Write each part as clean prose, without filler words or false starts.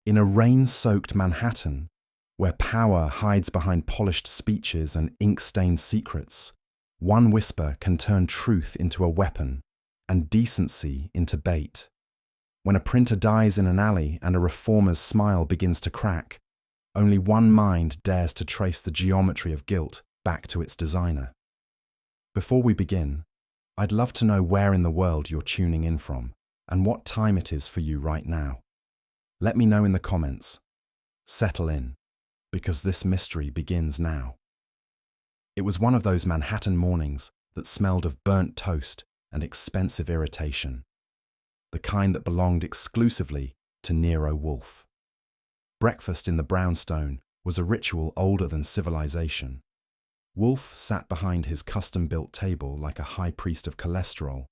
In a rain-soaked Manhattan, where power hides behind polished speeches and ink-stained secrets, one whisper can turn truth into a weapon and decency into bait. When a printer dies in an alley and a reformer's smile begins to crack, only one mind dares to trace the geometry of guilt back to its designer. Before we begin, I'd love to know where in the world you're tuning in from and what time it is for you right now. Let me know in the comments. Settle in, because this mystery begins now. It was one of those Manhattan mornings that smelled of burnt toast and expensive irritation, the kind that belonged exclusively to Nero Wolfe. Breakfast in the brownstone was a ritual older than civilization. Wolfe sat behind his custom-built table like a high priest of cholesterol,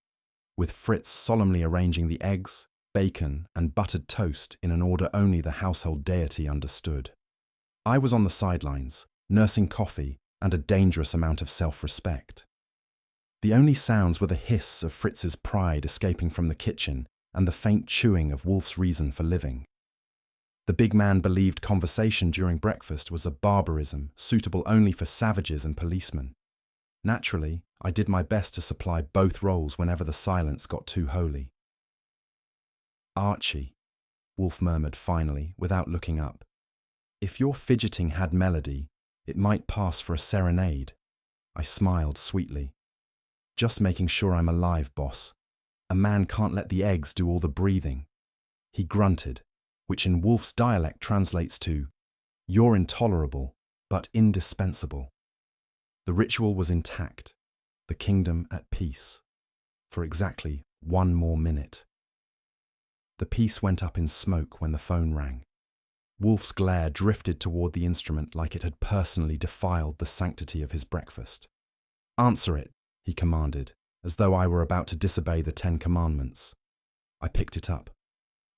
with Fritz solemnly arranging the eggs, bacon, and buttered toast in an order only the household deity understood. I was on the sidelines, nursing coffee and a dangerous amount of self-respect. The only sounds were the hiss of Fritz's pride escaping from the kitchen and the faint chewing of Wolfe's reason for living. The big man believed conversation during breakfast was a barbarism suitable only for savages and policemen. Naturally, I did my best to supply both roles whenever the silence got too holy. "Archie," Wolfe murmured finally, without looking up, "if your fidgeting had melody, it might pass for a serenade." I smiled sweetly. "Just making sure I'm alive, boss. A man can't let the eggs do all the breathing." He grunted, which in Wolfe's dialect translates to, "You're intolerable, but indispensable." The ritual was intact, the kingdom at peace, for exactly 1 more minute. The piece went up in smoke when the phone rang. Wolfe's glare drifted toward the instrument like it had personally defiled the sanctity of his breakfast. "Answer it," he commanded, as though I were about to disobey the 10 Commandments. I picked it up.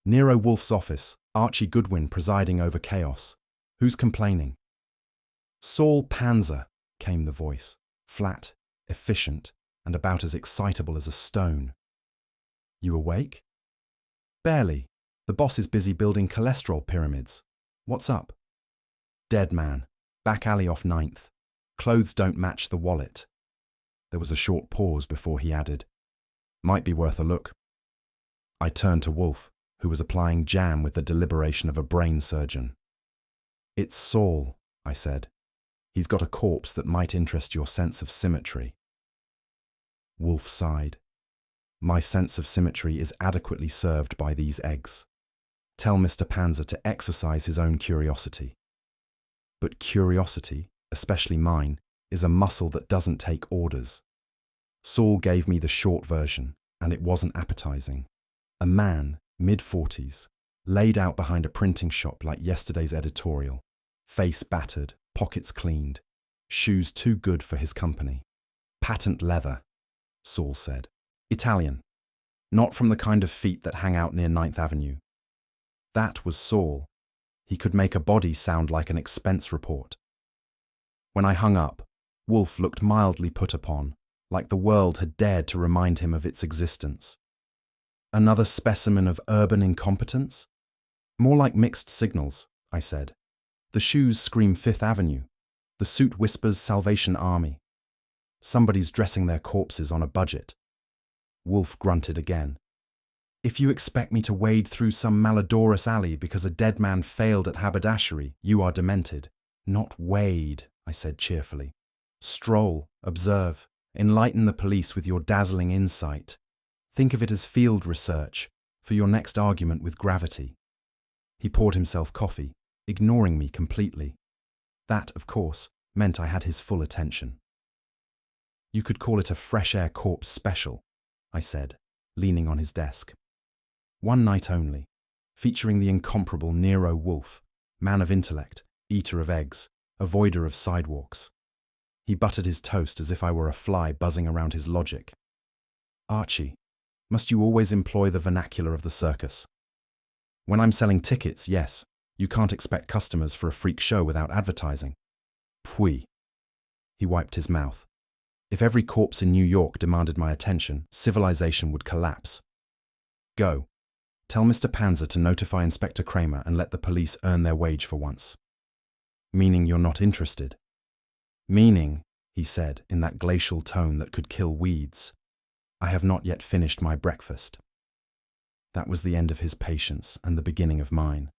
"Nero Wolfe's office, Archie Goodwin presiding over chaos. Who's complaining?" "Saul Panzer," came the voice, flat, efficient, and about as excitable as a stone. "You awake?" "Barely. The boss is busy building cholesterol pyramids. What's up?" "Dead man. Back alley off 9th. Clothes don't match the wallet." There was a short pause before he added, "Might be worth a look." I turned to Wolfe, who was applying jam with the deliberation of a brain surgeon. "It's Saul," I said. "He's got a corpse that might interest your sense of symmetry." Wolfe sighed. "My sense of symmetry is adequately served by these eggs. Tell Mr. Panzer to exercise his own curiosity." But curiosity, especially mine, is a muscle that doesn't take orders. Saul gave me the short version, and it wasn't appetizing. A man, mid-40s, laid out behind a printing shop like yesterday's editorial, face battered, pockets cleaned, shoes too good for his company. "Patent leather," Saul said. "Italian. Not from the kind of feet that hang out near 9th Avenue. That was Saul. He could make a body sound like an expense report. When I hung up, Wolfe looked mildly put upon, like the world had dared to remind him of its existence. "Another specimen of urban incompetence?" "More like mixed signals," I said. "The shoes scream 5th Avenue. The suit whispers Salvation Army. Somebody's dressing their corpses on a budget." Wolfe grunted again. "If you expect me to wade through some malodorous alley because a dead man failed at haberdashery, you are demented." "Not wade," I said cheerfully. "Stroll, observe, enlighten the police with your dazzling insight. Think of it as field research for your next argument with gravity." He poured himself coffee, ignoring me completely. That, of course, meant I had his full attention. "You could call it a fresh air corpse special," I said, leaning on his desk. "One night only, featuring the incomparable Nero Wolfe, man of intellect, eater of eggs, avoider of sidewalks." He buttered his toast as if I were a fly buzzing around his logic. "Archie, must you always employ the vernacular of the circus?" "When I'm selling tickets, yes. You can't expect customers for a freak show without advertising." "Pfui." He wiped his mouth. "If every corpse in New York demanded my attention, civilization would collapse." "Go." Tell Mr. Panzer to notify Inspector Kramer and let the police earn their wage for once. Meaning you're not interested? Meaning, he said in that glacial tone that could kill weeds, I have not yet finished my breakfast. That was the end of his patience and the beginning of mine.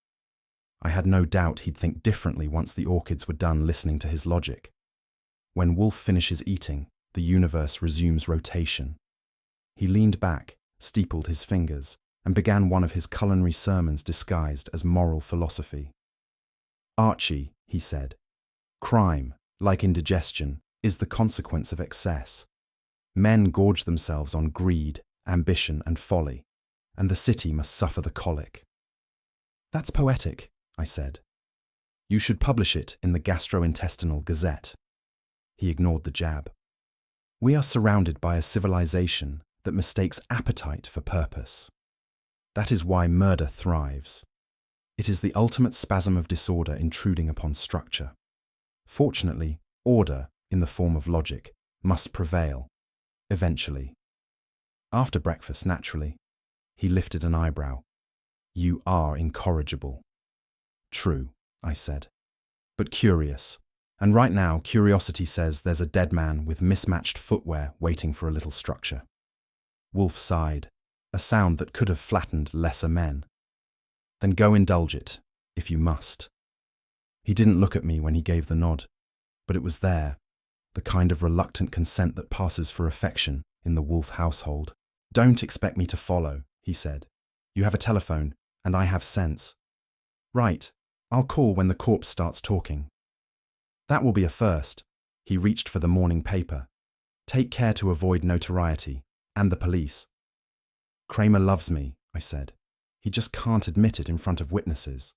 I had no doubt he'd think differently once the orchids were done listening to his logic. When Wolfe finishes eating, the universe resumes rotation. He leaned back, steepled his fingers, and began one of his culinary sermons disguised as moral philosophy. Archie, he said, crime, like indigestion, is the consequence of excess. Men gorge themselves on greed, ambition, and folly, and the city must suffer the colic. That's poetic, I said. You should publish it in the Gastrointestinal Gazette. He ignored the jab. We are surrounded by a civilization that mistakes appetite for purpose. That is why murder thrives. It is the ultimate spasm of disorder intruding upon structure. Fortunately, order, in the form of logic, must prevail, eventually. After breakfast, naturally, he lifted an eyebrow. You are incorrigible. True, I said, but curious. And right now, curiosity says there's a dead man with mismatched footwear waiting for a little structure. Wolfe sighed, a sound that could have flattened lesser men. Then go indulge it, if you must. He didn't look at me when he gave the nod, but it was there, the kind of reluctant consent that passes for affection in the Wolfe household. Don't expect me to follow, he said. You have a telephone, and I have sense. Right, I'll call when the corpse starts talking. That will be a first. He reached for the morning paper. Take care to avoid notoriety, and the police. Kramer loves me, I said. He just can't admit it in front of witnesses.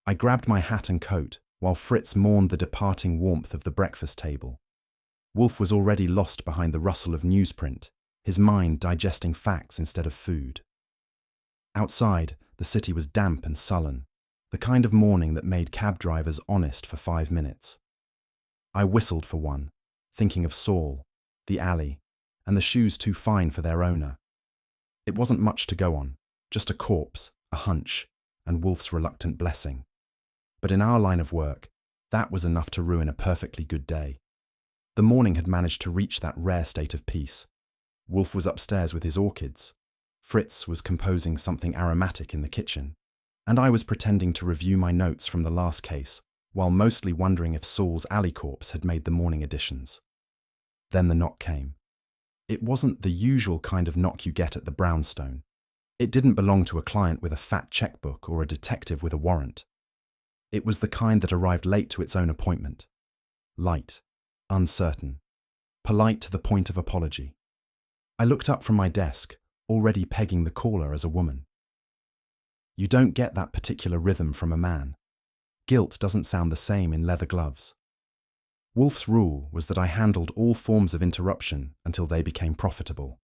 I grabbed my hat and coat, while Fritz mourned the departing warmth of the breakfast table. Wolfe was already lost behind the rustle of newsprint, his mind digesting facts instead of food. Outside, the city was damp and sullen, the kind of morning that made cab drivers honest for 5 minutes. I whistled for one, thinking of Saul, the alley, and the shoes too fine for their owner. It wasn't much to go on, just a corpse, a hunch, and Wolfe's reluctant blessing. But in our line of work, that was enough to ruin a perfectly good day. The morning had managed to reach that rare state of peace. Wolfe was upstairs with his orchids. Fritz was composing something aromatic in the kitchen, and I was pretending to review my notes from the last case, while mostly wondering if Saul's alley corpse had made the morning additions. Then the knock came. It wasn't the usual kind of knock you get at the brownstone. It didn't belong to a client with a fat checkbook or a detective with a warrant. It was the kind that arrived late to its own appointment. Light, uncertain, polite to the point of apology. I looked up from my desk, already pegging the caller as a woman. You don't get that particular rhythm from a man. Guilt doesn't sound the same in leather gloves. Wolfe's rule was that I handled all forms of interruption until they became profitable.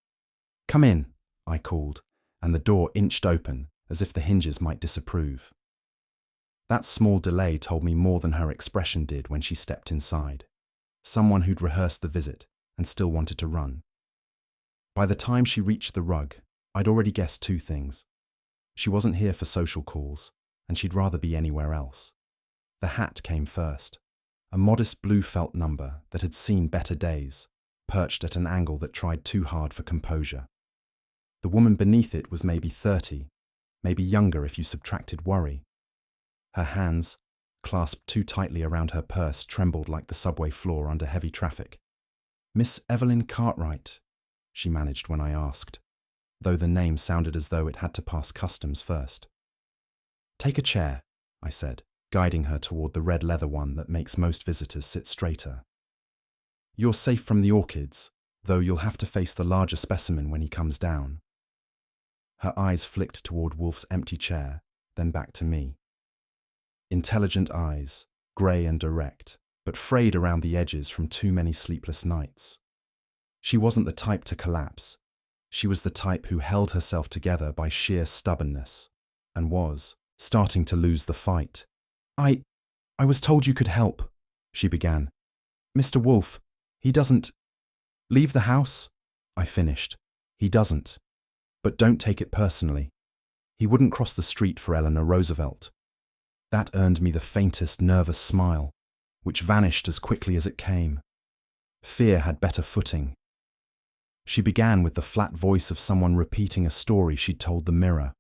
Come in, I called, and the door inched open as if the hinges might disapprove. That small delay told me more than her expression did when she stepped inside. Someone who'd rehearsed the visit and still wanted to run. By the time she reached the rug, I'd already guessed 2 things. She wasn't here for social calls, and she'd rather be anywhere else. The hat came first, a modest blue felt number that had seen better days, perched at an angle that tried too hard for composure. The woman beneath it was maybe 30, maybe younger if you subtracted worry. Her hands, clasped too tightly around her purse, trembled like the subway floor under heavy traffic. Miss Evelyn Cartwright, she managed when I asked, though the name sounded as though it had to pass customs first. Take a chair, I said, guiding her toward the red leather one that makes most visitors sit straighter. You're safe from the orchids, though you'll have to face the larger specimen when he comes down. Her eyes flicked toward Wolfe's empty chair, then back to me. Intelligent eyes, grey and direct, but frayed around the edges from too many sleepless nights. She wasn't the type to collapse. She was the type who held herself together by sheer stubbornness, and was starting to lose the fight. I was told you could help, she began. Mr. Wolfe, he doesn't... Leave the house? I finished. He doesn't. But don't take it personally. He wouldn't cross the street for Eleanor Roosevelt. That earned me the faintest nervous smile, which vanished as quickly as it came. Fear had better footing. She began with the flat voice of someone repeating a story she'd told the Mirror.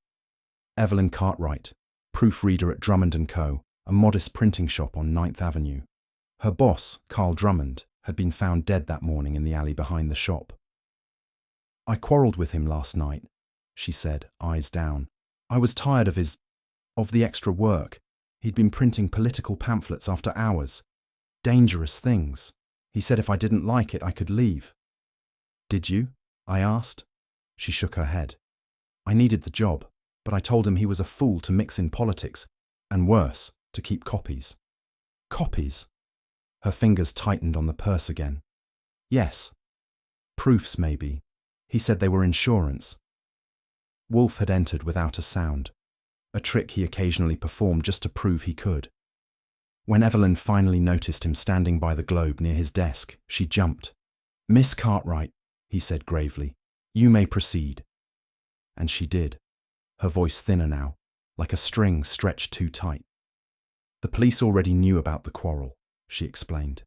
Evelyn Cartwright, proofreader at Drummond & Co., a modest printing shop on 9th Avenue. Her boss, Carl Drummond, had been found dead that morning in the alley behind the shop. "I quarrelled with him last night," she said, eyes down. "I was tired of the extra work. He'd been printing political pamphlets after hours. Dangerous things. He said if I didn't like it, I could leave." "Did you?" I asked. She shook her head. "I needed the job, but I told him he was a fool to mix in politics, and worse, to keep copies." "Copies?" Her fingers tightened on the purse again. "Yes. Proofs, maybe. He said they were insurance." Wolfe had entered without a sound, a trick he occasionally performed just to prove he could. When Evelyn finally noticed him standing by the globe near his desk, she jumped. "Miss Cartwright," he said gravely, "you may proceed." And she did, her voice thinner now, like a string stretched too tight. "The police already knew about the quarrel," she explained.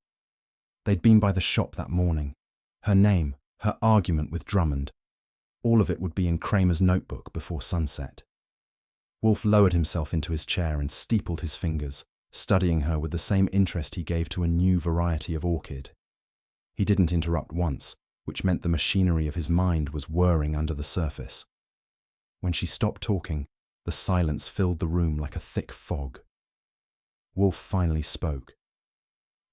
"They'd been by the shop that morning. Her name, her argument with Drummond. All of it would be in Kramer's notebook before sunset." Wolfe lowered himself into his chair and steepled his fingers, studying her with the same interest he gave to a new variety of orchid. He didn't interrupt once, which meant the machinery of his mind was whirring under the surface. When she stopped talking, the silence filled the room like a thick fog. Wolfe finally spoke.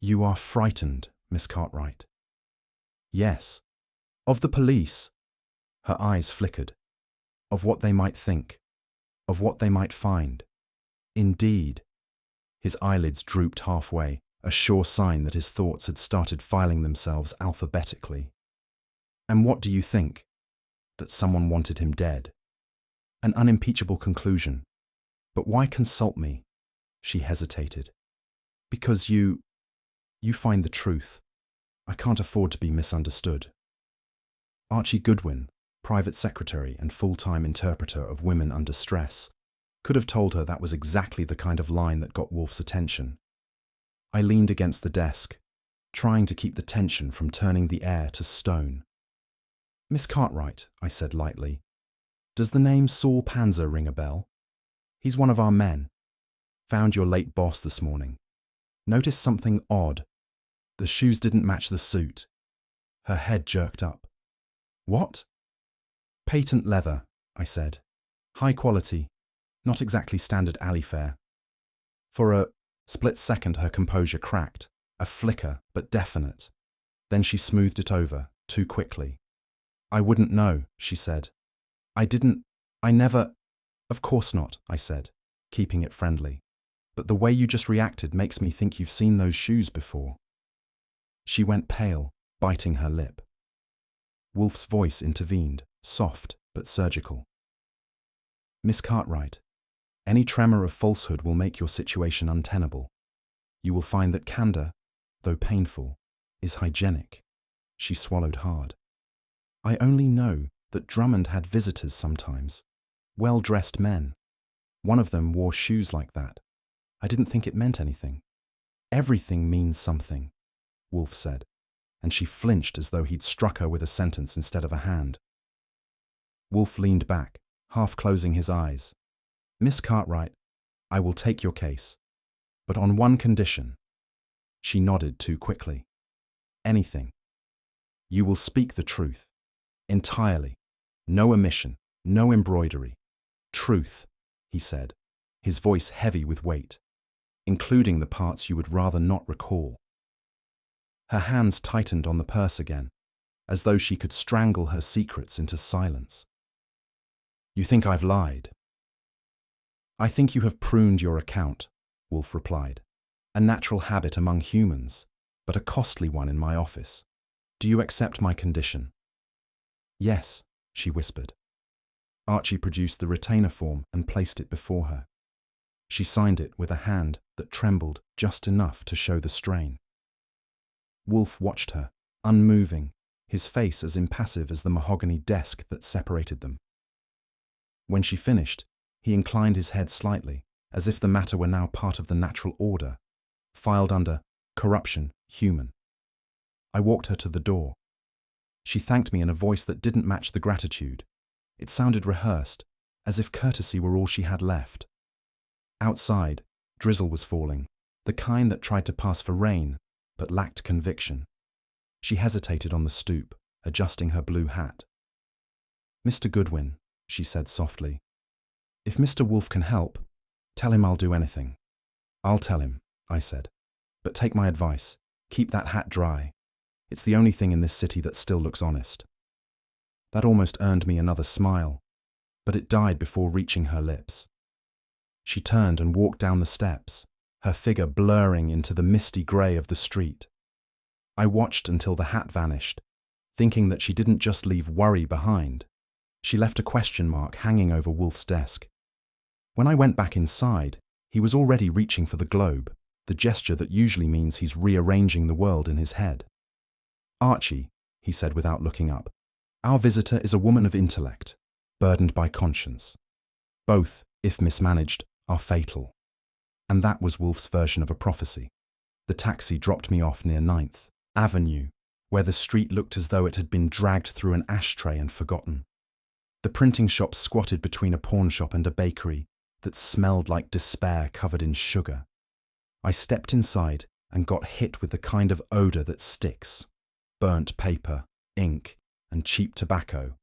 "You are frightened, Miss Cartwright." "Yes." "Of the police?" Her eyes flickered. "Of what they might think. Of what they might find." "Indeed." His eyelids drooped halfway, a sure sign that his thoughts had started filing themselves alphabetically. "And what do you think? That someone wanted him dead?" An unimpeachable conclusion. "But why consult me?" She hesitated. "Because you find the truth. I can't afford to be misunderstood." Archie Goodwin, private secretary and full-time interpreter of women under stress, could have told her that was exactly the kind of line that got Wolfe's attention. I leaned against the desk, trying to keep the tension from turning the air to stone. "Miss Cartwright," I said lightly, "does the name Saul Panzer ring a bell? He's one of our men. Found your late boss this morning. Noticed something odd. The shoes didn't match the suit." Her head jerked up. "What?" "Patent leather," I said. "High quality. Not exactly standard alley fare." For a split second her composure cracked, a flicker but definite. Then she smoothed it over, too quickly. "I wouldn't know," she said. I never." "Of course not," I said, keeping it friendly. "But the way you just reacted makes me think you've seen those shoes before." She went pale, biting her lip. Wolfe's voice intervened, soft but surgical. "Miss Cartwright, any tremor of falsehood will make your situation untenable. You will find that candor, though painful, is hygienic." She swallowed hard. "I only know that Drummond had visitors sometimes, well-dressed men. One of them wore shoes like that. I didn't think it meant anything." "Everything means something," Wolfe said, and she flinched as though he'd struck her with a sentence instead of a hand. Wolfe leaned back, half closing his eyes. "Miss Cartwright, I will take your case, but on one condition." She nodded too quickly. "Anything. You will speak the truth. Entirely. No omission, no embroidery. Truth," he said, his voice heavy with weight, "including the parts you would rather not recall." Her hands tightened on the purse again, as though she could strangle her secrets into silence. "You think I've lied?" "I think you have pruned your account," Wolfe replied. "A natural habit among humans, but a costly one in my office. Do you accept my condition?" "Yes," she whispered. Archie produced the retainer form and placed it before her. She signed it with a hand that trembled just enough to show the strain. Wolfe watched her, unmoving, his face as impassive as the mahogany desk that separated them. When she finished, He inclined his head slightly, as if the matter were now part of the natural order, filed under corruption, human. I walked her to the door. She thanked me in a voice that didn't match the gratitude. It sounded rehearsed, as if courtesy were all she had left. Outside, drizzle was falling, the kind that tried to pass for rain, but lacked conviction. She hesitated on the stoop, adjusting her blue hat. "Mr. Goodwin," she said softly, "if Mr. Wolfe can help, tell him I'll do anything." "I'll tell him," I said. "But take my advice. Keep that hat dry. It's the only thing in this city that still looks honest." That almost earned me another smile, but it died before reaching her lips. She turned and walked down the steps, her figure blurring into the misty grey of the street. I watched until the hat vanished, thinking that she didn't just leave worry behind. She left a question mark hanging over Wolfe's desk. When I went back inside, he was already reaching for the globe, the gesture that usually means he's rearranging the world in his head. "Archie," he said without looking up, "our visitor is a woman of intellect, burdened by conscience. Both, if mismanaged, are fatal." And that was Wolfe's version of a prophecy. The taxi dropped me off near 9th Avenue, where the street looked as though it had been dragged through an ashtray and forgotten. The printing shop squatted between a pawn shop and a bakery that smelled like despair covered in sugar. I stepped inside and got hit with the kind of odour that sticks: burnt paper, ink, and cheap tobacco,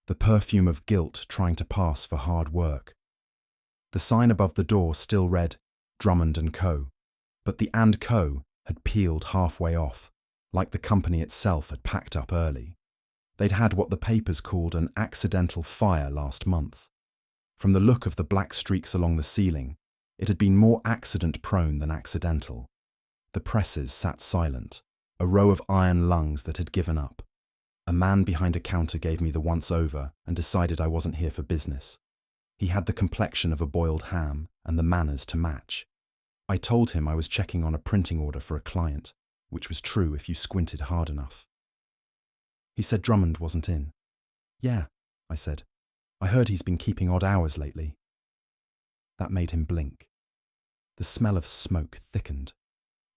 the perfume of guilt trying to pass for hard work. The sign above the door still read Drummond & Co., but the & Co. had peeled halfway off, like the company itself had packed up early. They'd had what the papers called an accidental fire last month. From the look of the black streaks along the ceiling, it had been more accident-prone than accidental. The presses sat silent, a row of iron lungs that had given up. A man behind a counter gave me the once-over and decided I wasn't here for business. He had the complexion of a boiled ham and the manners to match. I told him I was checking on a printing order for a client, which was true if you squinted hard enough. He said Drummond wasn't in. "Yeah," I said. "I heard he's been keeping odd hours lately." That made him blink. The smell of smoke thickened.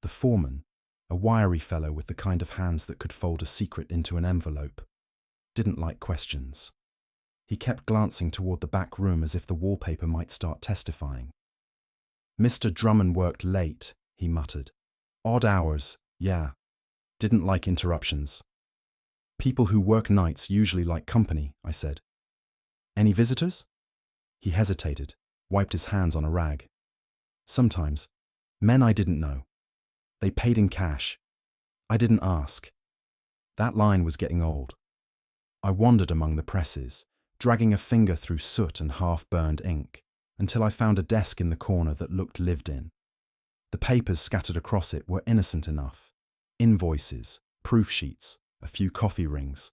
The foreman, a wiry fellow with the kind of hands that could fold a secret into an envelope, didn't like questions. He kept glancing toward the back room as if the wallpaper might start testifying. "Mr. Drummond worked late," he muttered. "Odd hours, yeah. Didn't like interruptions." "People who work nights usually like company," I said. "Any visitors?" He hesitated, wiped his hands on a rag. "Sometimes. Men I didn't know. They paid in cash. I didn't ask." That line was getting old. I wandered among the presses, dragging a finger through soot and half-burned ink, until I found a desk in the corner that looked lived in. The papers scattered across it were innocent enough: invoices, proof sheets, a few coffee rings.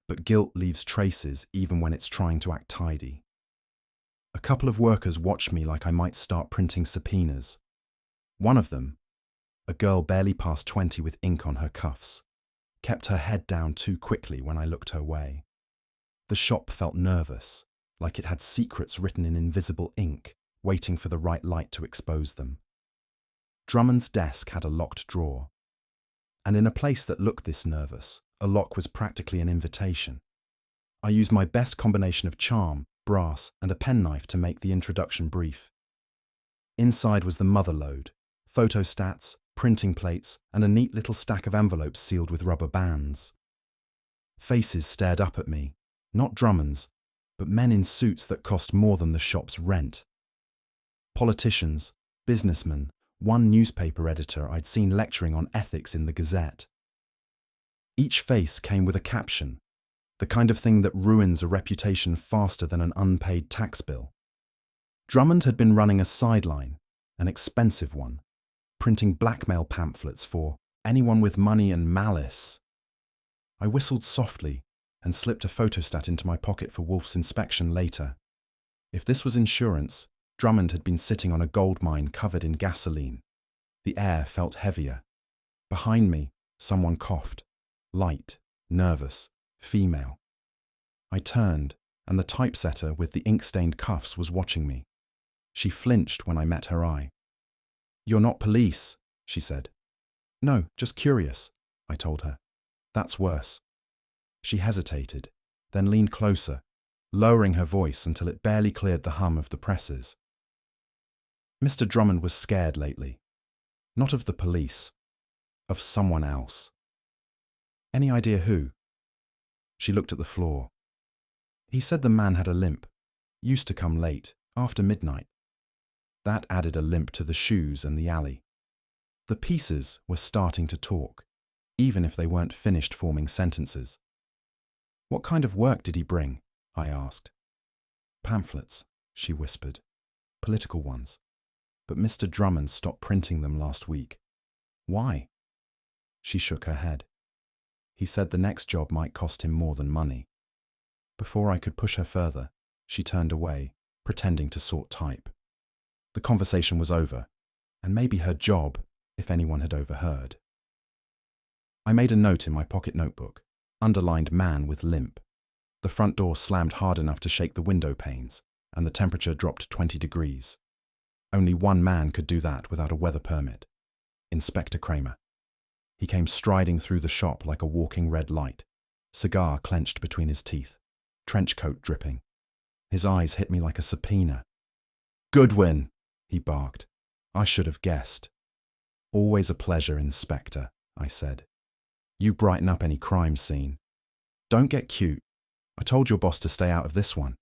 But guilt leaves traces even when it's trying to act tidy. A couple of workers watched me like I might start printing subpoenas. One of them, a girl barely past 20 with ink on her cuffs, kept her head down too quickly when I looked her way. The shop felt nervous, like it had secrets written in invisible ink, waiting for the right light to expose them. Drummond's desk had a locked drawer. And in a place that looked this nervous, a lock was practically an invitation. I used my best combination of charm, brass, and a penknife to make the introduction brief. Inside was the mother lode: photostats, printing plates, and a neat little stack of envelopes sealed with rubber bands. Faces stared up at me, not Drummond's, but men in suits that cost more than the shop's rent. Politicians, businessmen, one newspaper editor I'd seen lecturing on ethics in the Gazette. Each face came with a caption, the kind of thing that ruins a reputation faster than an unpaid tax bill. Drummond had been running a sideline, an expensive one, printing blackmail pamphlets for anyone with money and malice. I whistled softly and slipped a photostat into my pocket for Wolfe's inspection later. If this was insurance, Drummond had been sitting on a gold mine covered in gasoline. The air felt heavier. Behind me, someone coughed. Light, nervous, female. I turned and the typesetter with the ink-stained cuffs was watching me. She flinched when I met her eye. "You're not police," she said. "No, just curious," I told her. "That's worse." She hesitated, then leaned closer, lowering her voice until it barely cleared the hum of the presses. "Mr. Drummond was scared lately. Not of the police, of someone else." "Any idea who?" She looked at the floor. "He said the man had a limp, used to come late, after midnight. That added a limp to the shoes and the alley. The pieces were starting to talk, even if they weren't finished forming sentences." "What kind of work did he bring?" I asked. "Pamphlets," she whispered. "Political ones. But Mr. Drummond stopped printing them last week." "Why?" She shook her head. "He said the next job might cost him more than money." Before I could push her further, she turned away, pretending to sort type. The conversation was over, and maybe her job, if anyone had overheard. I made a note in my pocket notebook, underlined "man with limp." The front door slammed hard enough to shake the window panes, and the temperature dropped 20 degrees. Only one man could do that without a weather permit. Inspector Kramer. He came striding through the shop like a walking red light, cigar clenched between his teeth, trench coat dripping. His eyes hit me like a subpoena. "Goodwin!" he barked. I should have guessed. "Always a pleasure, Inspector," I said. "You brighten up any crime scene. Don't get cute. I told your boss to stay out of this one."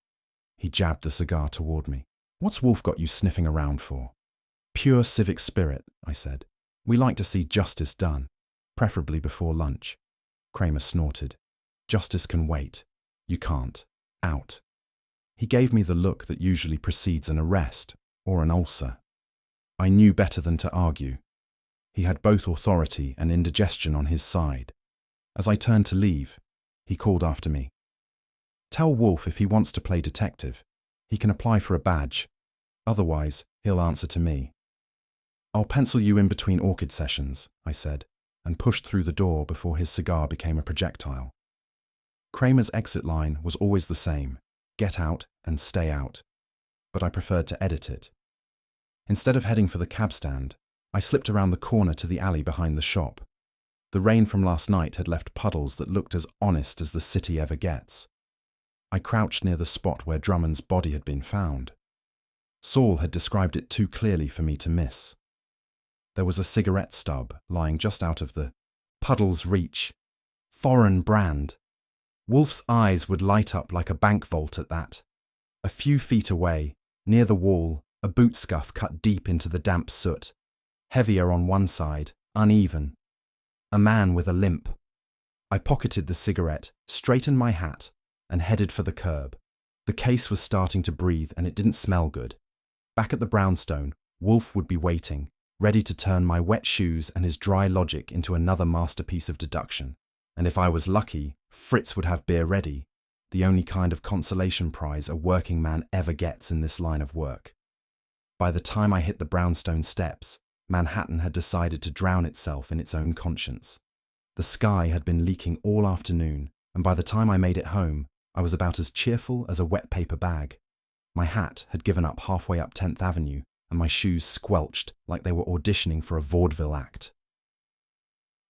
He jabbed the cigar toward me. "What's Wolfe got you sniffing around for?" "Pure civic spirit," I said. "We like to see justice done, preferably before lunch." Kramer snorted. "Justice can wait. You can't. Out." He gave me the look that usually precedes an arrest or an ulcer. I knew better than to argue. He had both authority and indigestion on his side. As I turned to leave, he called after me. "Tell Wolfe if he wants to play detective, he can apply for a badge. Otherwise, he'll answer to me." "I'll pencil you in between orchid sessions," I said, and pushed through the door before his cigar became a projectile. Kramer's exit line was always the same: get out and stay out. But I preferred to edit it. Instead of heading for the cab stand, I slipped around the corner to the alley behind the shop. The rain from last night had left puddles that looked as honest as the city ever gets. I crouched near the spot where Drummond's body had been found. Saul had described it too clearly for me to miss. There was a cigarette stub lying just out of the puddle's reach. Foreign brand. Wolfe's eyes would light up like a bank vault at that. A few feet away, near the wall, a boot scuff cut deep into the damp soot. Heavier on one side, uneven. A man with a limp. I pocketed the cigarette, straightened my hat, and headed for the curb. The case was starting to breathe and it didn't smell good. Back at the brownstone, Wolfe would be waiting, ready to turn my wet shoes and his dry logic into another masterpiece of deduction. And if I was lucky, Fritz would have beer ready, the only kind of consolation prize a working man ever gets in this line of work. By the time I hit the brownstone steps, Manhattan had decided to drown itself in its own conscience. The sky had been leaking all afternoon, and by the time I made it home, I was about as cheerful as a wet paper bag. My hat had given up halfway up 10th Avenue, and my shoes squelched like they were auditioning for a vaudeville act.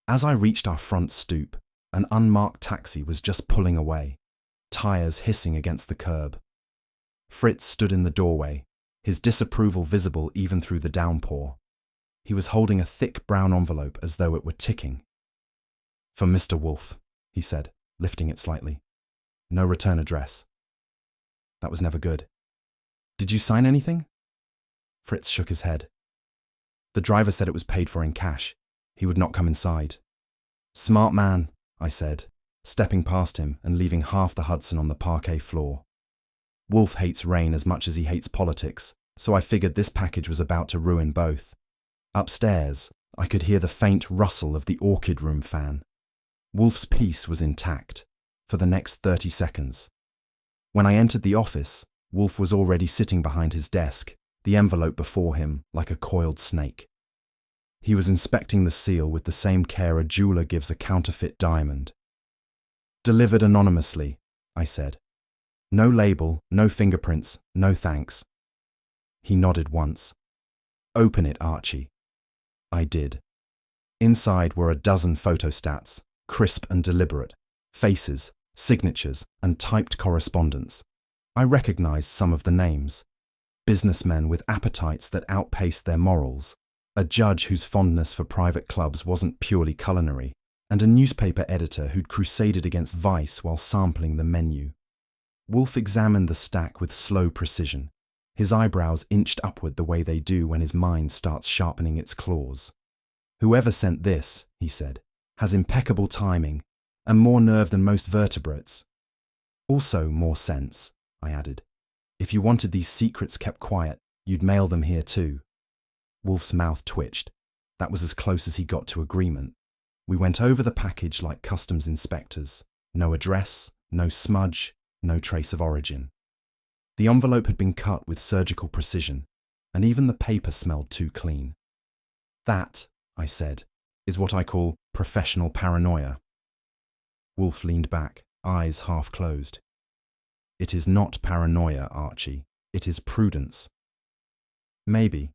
As I reached our front stoop, an unmarked taxi was just pulling away, tires hissing against the curb. Fritz stood in the doorway, his disapproval visible even through the downpour. He was holding a thick brown envelope as though it were ticking. "For Mr. Wolfe," he said, lifting it slightly. "No return address." That was never good. "Did you sign anything?" Fritz shook his head. "The driver said it was paid for in cash. He would not come inside." "Smart man," I said, stepping past him and leaving half the Hudson on the parquet floor. Wolfe hates rain as much as he hates politics, so I figured this package was about to ruin both. Upstairs, I could hear the faint rustle of the orchid room fan. Wolfe's piece was intact, for the next 30 seconds. When I entered the office, Wolfe was already sitting behind his desk, the envelope before him like a coiled snake. He was inspecting the seal with the same care a jeweler gives a counterfeit diamond. "Delivered anonymously," I said. No label, no fingerprints, no thanks. He nodded once. Open it, Archie. I did. Inside were a dozen photostats, crisp and deliberate, faces, signatures, and typed correspondence. I recognized some of the names. Businessmen with appetites that outpaced their morals, a judge whose fondness for private clubs wasn't purely culinary, and a newspaper editor who'd crusaded against vice while sampling the menu. Wolfe examined the stack with slow precision. His eyebrows inched upward the way they do when his mind starts sharpening its claws. Whoever sent this, he said, has impeccable timing and more nerve than most vertebrates. Also more sense, I added. If you wanted these secrets kept quiet, you'd mail them here too. Wolfe's mouth twitched. That was as close as he got to agreement. We went over the package like customs inspectors. No address, no smudge, no trace of origin. The envelope had been cut with surgical precision, and even the paper smelled too clean. That, I said, is what I call professional paranoia. Wolfe leaned back, eyes half closed. It is not paranoia, Archie. It is prudence. Maybe,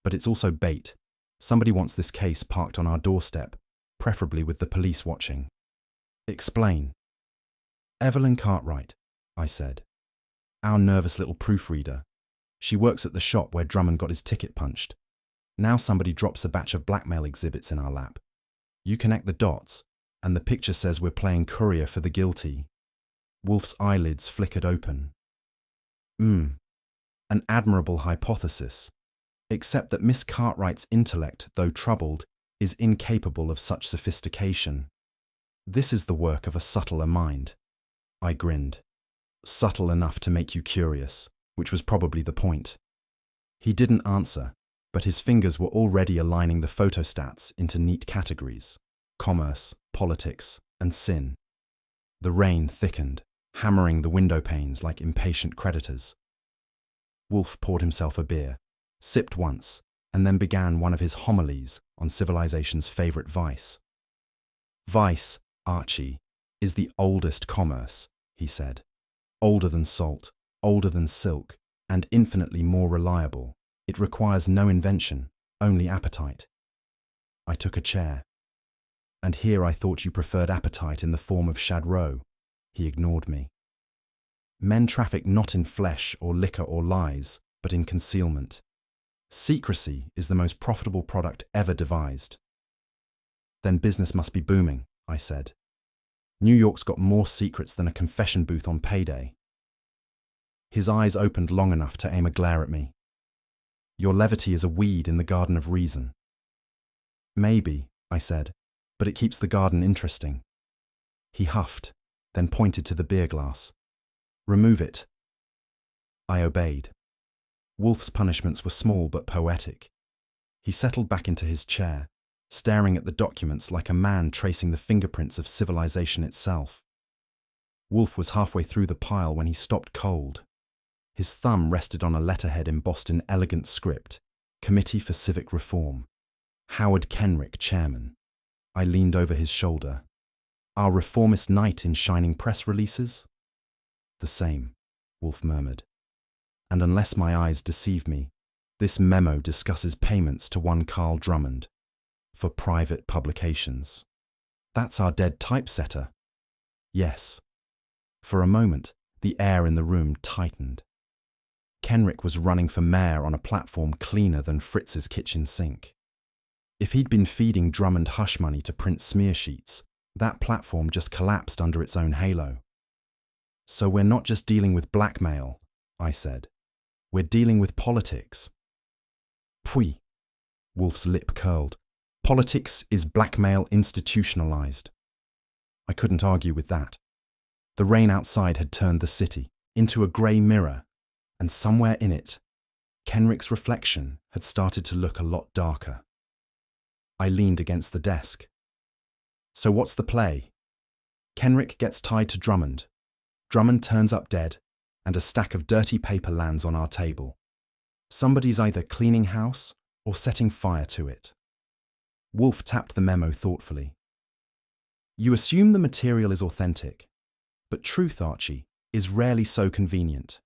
but it's also bait. Somebody wants this case parked on our doorstep, preferably with the police watching. Explain. Evelyn Cartwright, I said. Our nervous little proofreader. She works at the shop where Drummond got his ticket punched. Now somebody drops a batch of blackmail exhibits in our lap. You connect the dots, and the picture says we're playing courier for the guilty. Wolfe's eyelids flickered open. An admirable hypothesis, except that Miss Cartwright's intellect, though troubled, is incapable of such sophistication. This is the work of a subtler mind. I grinned. Subtle enough to make you curious, which was probably the point. He didn't answer, but his fingers were already aligning the photostats into neat categories: commerce, politics, and sin. The rain thickened, hammering the window panes like impatient creditors. Wolfe poured himself a beer, sipped once, and then began one of his homilies on civilization's favorite vice. Vice, Archie, is the oldest commerce, he said. Older than salt, older than silk, and infinitely more reliable. It requires no invention, only appetite. I took a chair. And here I thought you preferred appetite in the form of Shadrow. He ignored me. Men traffic not in flesh or liquor or lies, but in concealment. Secrecy is the most profitable product ever devised. Then business must be booming, I said. New York's got more secrets than a confession booth on payday. His eyes opened long enough to aim a glare at me. Your levity is a weed in the garden of reason. Maybe, I said, but it keeps the garden interesting. He huffed, then pointed to the beer glass. Remove it. I obeyed. Wolfe's punishments were small but poetic. He settled back into his chair, staring at the documents like a man tracing the fingerprints of civilization itself. Wolfe was halfway through the pile when he stopped cold. His thumb rested on a letterhead embossed in elegant script, Committee for Civic Reform. Howard Kenrick, chairman. I leaned over his shoulder. Our reformist knight in shining press releases? The same, Wolfe murmured. And unless my eyes deceive me, this memo discusses payments to one Carl Drummond for private publications. That's our dead typesetter. Yes. For a moment, the air in the room tightened. Kenrick was running for mayor on a platform cleaner than Fritz's kitchen sink. If he'd been feeding Drummond hush money to print smear sheets, that platform just collapsed under its own halo. So we're not just dealing with blackmail, I said. We're dealing with politics. Pfui, Wolfe's lip curled. Politics is blackmail institutionalized. I couldn't argue with that. The rain outside had turned the city into a grey mirror, and somewhere in it, Kenrick's reflection had started to look a lot darker. I leaned against the desk. So what's the play? Kenrick gets tied to Drummond. Drummond turns up dead, and a stack of dirty paper lands on our table. Somebody's either cleaning house or setting fire to it. Wolfe tapped the memo thoughtfully. You assume the material is authentic. But truth, Archie, is rarely so convenient.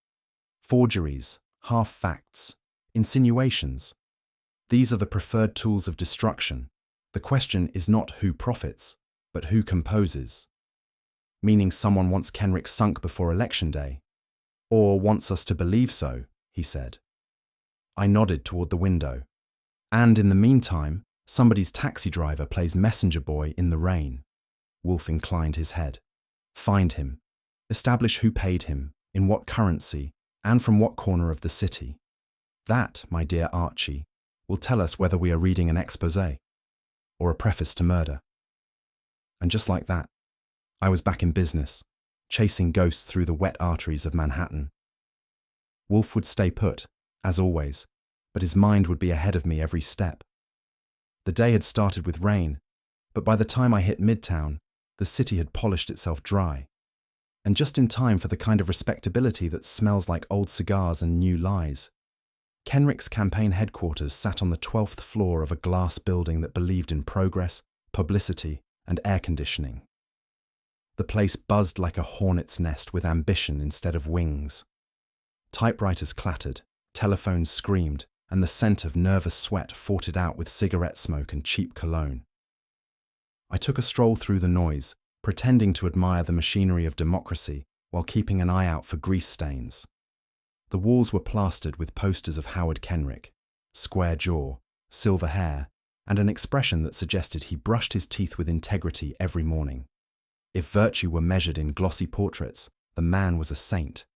Forgeries, half-facts, insinuations. These are the preferred tools of destruction. The question is not who profits, but who composes. Meaning someone wants Kenrick sunk before Election Day. Or wants us to believe so, he said. I nodded toward the window. And in the meantime, somebody's taxi driver plays messenger boy in the rain. Wolfe inclined his head. Find him. Establish who paid him, in what currency, and from what corner of the city. That, my dear Archie, will tell us whether we are reading an exposé or a preface to murder. And just like that, I was back in business, chasing ghosts through the wet arteries of Manhattan. Wolfe would stay put, as always, but his mind would be ahead of me every step. The day had started with rain, but by the time I hit Midtown, the city had polished itself dry, and just in time for the kind of respectability that smells like old cigars and new lies. Kenrick's campaign headquarters sat on the 12th floor of a glass building that believed in progress, publicity, and air conditioning. The place buzzed like a hornet's nest with ambition instead of wings. Typewriters clattered, telephones screamed, and the scent of nervous sweat fought it out with cigarette smoke and cheap cologne. I took a stroll through the noise, pretending to admire the machinery of democracy while keeping an eye out for grease stains. The walls were plastered with posters of Howard Kenrick, square jaw, silver hair, and an expression that suggested he brushed his teeth with integrity every morning. If virtue were measured in glossy portraits, the man was a saint.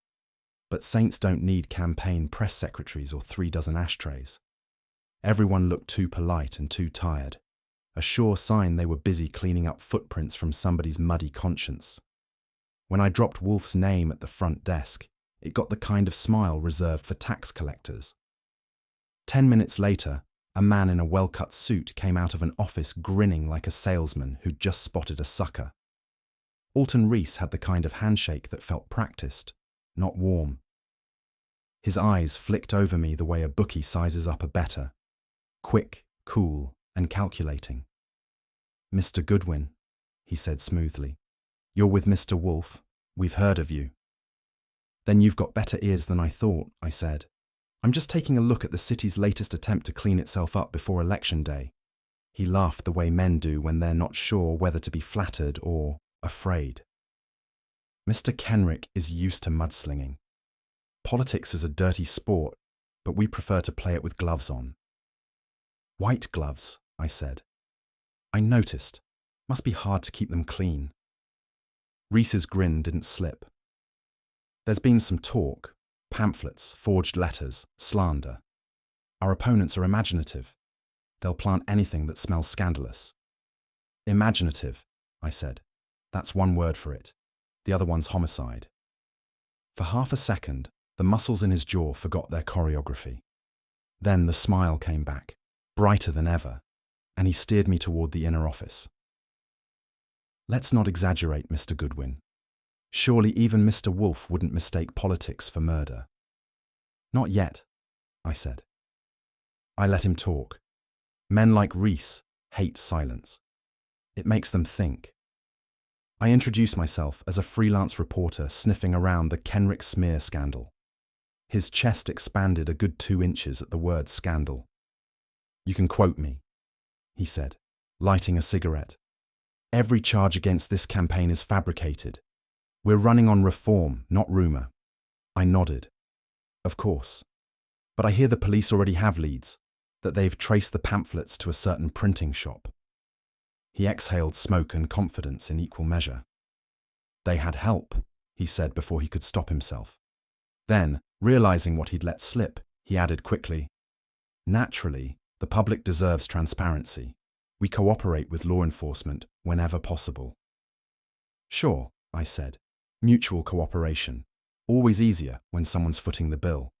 But saints don't need campaign press secretaries or 3 dozen ashtrays. Everyone looked too polite and too tired, a sure sign they were busy cleaning up footprints from somebody's muddy conscience. When I dropped Wolfe's name at the front desk, it got the kind of smile reserved for tax collectors. 10 minutes later, a man in a well-cut suit came out of an office grinning like a salesman who'd just spotted a sucker. Alton Rees had the kind of handshake that felt practiced, not warm. His eyes flicked over me the way a bookie sizes up a bettor. Quick, cool, and calculating. "Mr. Goodwin," he said smoothly. "You're with Mr. Wolfe. We've heard of you." "Then you've got better ears than I thought," I said. "I'm just taking a look at the city's latest attempt to clean itself up before Election Day." He laughed the way men do when they're not sure whether to be flattered or afraid. "Mr. Kenrick is used to mudslinging. Politics is a dirty sport, but we prefer to play it with gloves on." "White gloves," I said. "I noticed. Must be hard to keep them clean." Rees's grin didn't slip. "There's been some talk, pamphlets, forged letters, slander. Our opponents are imaginative. They'll plant anything that smells scandalous." "Imaginative," I said. "That's one word for it. The other one's homicide." For half a second, the muscles in his jaw forgot their choreography. Then the smile came back, brighter than ever, and he steered me toward the inner office. "Let's not exaggerate, Mr. Goodwin. Surely even Mr. Wolfe wouldn't mistake politics for murder." "Not yet," I said. I let him talk. Men like Rees hate silence. It makes them think. I introduced myself as a freelance reporter sniffing around the Kenrick smear scandal. His chest expanded a good 2 inches at the word scandal. "You can quote me," he said, lighting a cigarette. "Every charge against this campaign is fabricated. We're running on reform, not rumour." I nodded. "Of course. But I hear the police already have leads, that they've traced the pamphlets to a certain printing shop." He exhaled smoke and confidence in equal measure. "They had help," he said before he could stop himself. Then, realizing what he'd let slip, he added quickly, "Naturally, the public deserves transparency. We cooperate with law enforcement whenever possible." "Sure," I said. "Mutual cooperation. Always easier when someone's footing the bill."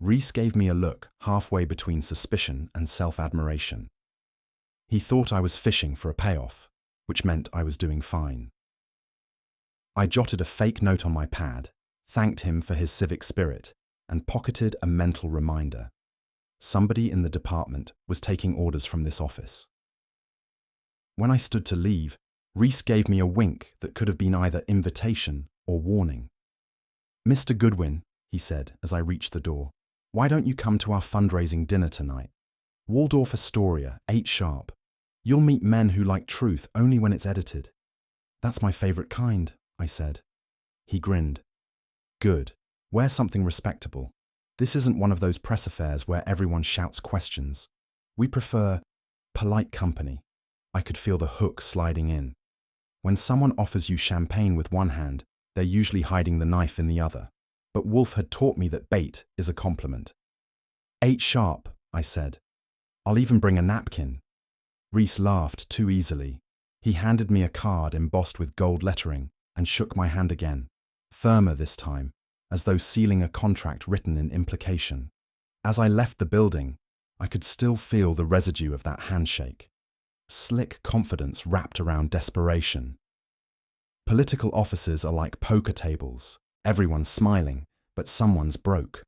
Rees gave me a look halfway between suspicion and self-admiration. He thought I was fishing for a payoff, which meant I was doing fine. I jotted a fake note on my pad, thanked him for his civic spirit, and pocketed a mental reminder. Somebody in the department was taking orders from this office. When I stood to leave, Rees gave me a wink that could have been either invitation or warning. "Mr. Goodwin," he said as I reached the door, "why don't you come to our fundraising dinner tonight? Waldorf Astoria, 8 sharp. You'll meet men who like truth only when it's edited." "That's my favorite kind," I said. He grinned. "Good. Wear something respectable. This isn't one of those press affairs where everyone shouts questions. We prefer polite company." I could feel the hook sliding in. When someone offers you champagne with one hand, they're usually hiding the knife in the other. But Wolfe had taught me that bait is a compliment. "8 sharp," I said. "I'll even bring a napkin." Reese laughed too easily. He handed me a card embossed with gold lettering and shook my hand again, firmer this time, as though sealing a contract written in implication. As I left the building, I could still feel the residue of that handshake. Slick confidence wrapped around desperation. Political offices are like poker tables. Everyone's smiling, but someone's broke.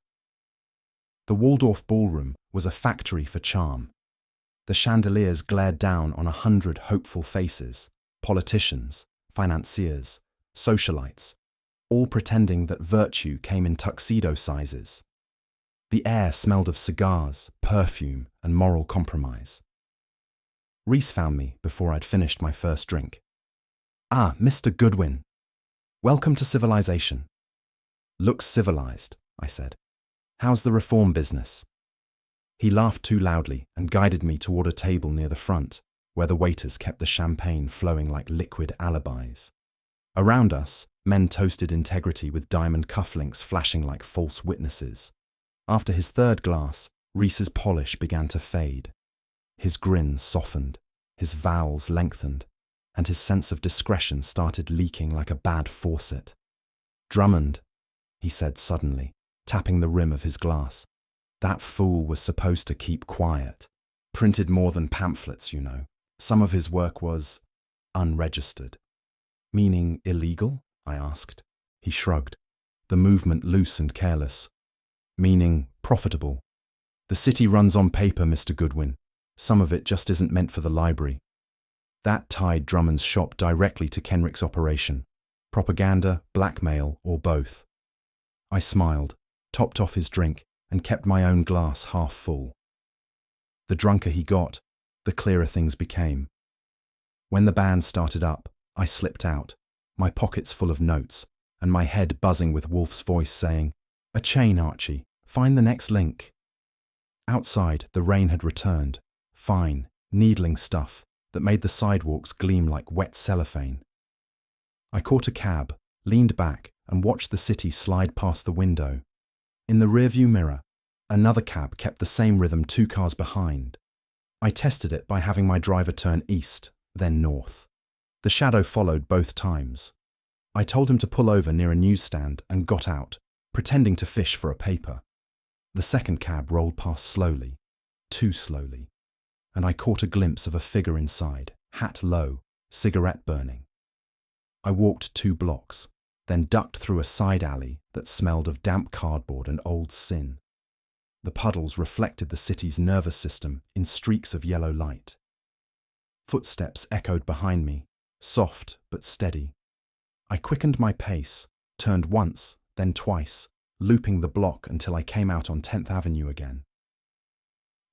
The Waldorf ballroom was a factory for charm. The chandeliers glared down on 100 hopeful faces, politicians, financiers, socialites, all pretending that virtue came in tuxedo sizes. The air smelled of cigars, perfume, and moral compromise. Reese found me before I'd finished my first drink. "Ah, Mr. Goodwin. Welcome to civilization." "Looks civilized," I said. "How's the reform business?" He laughed too loudly and guided me toward a table near the front, where the waiters kept the champagne flowing like liquid alibis. Around us, men toasted integrity with diamond cufflinks flashing like false witnesses. After his third glass, Reese's polish began to fade. His grin softened, his vowels lengthened, and his sense of discretion started leaking like a bad faucet. "Drummond," he said suddenly, tapping the rim of his glass. "That fool was supposed to keep quiet. Printed more than pamphlets, you know. Some of his work was unregistered." "Meaning illegal?" I asked. He shrugged, the movement loose and careless. "Meaning profitable. The city runs on paper, Mr. Goodwin. Some of it just isn't meant for the library." That tied Drummond's shop directly to Kenrick's operation. Propaganda, blackmail, or both. I smiled, topped off his drink, and kept my own glass half full. The drunker he got, the clearer things became. When the band started up, I slipped out, my pockets full of notes, and my head buzzing with Wolfe's voice saying, "A chain, Archie. Find the next link." Outside, the rain had returned, fine, needling stuff that made the sidewalks gleam like wet cellophane. I caught a cab, leaned back, and watched the city slide past the window. In the rearview mirror, another cab kept the same rhythm 2 cars behind. I tested it by having my driver turn east, then north. The shadow followed both times. I told him to pull over near a newsstand and got out, pretending to fish for a paper. The second cab rolled past slowly, too slowly, and I caught a glimpse of a figure inside, hat low, cigarette burning. I walked 2 blocks, then ducked through a side alley that smelled of damp cardboard and old sin. The puddles reflected the city's nervous system in streaks of yellow light. Footsteps echoed behind me, soft but steady. I quickened my pace, turned once, then twice, looping the block until I came out on 10th Avenue again.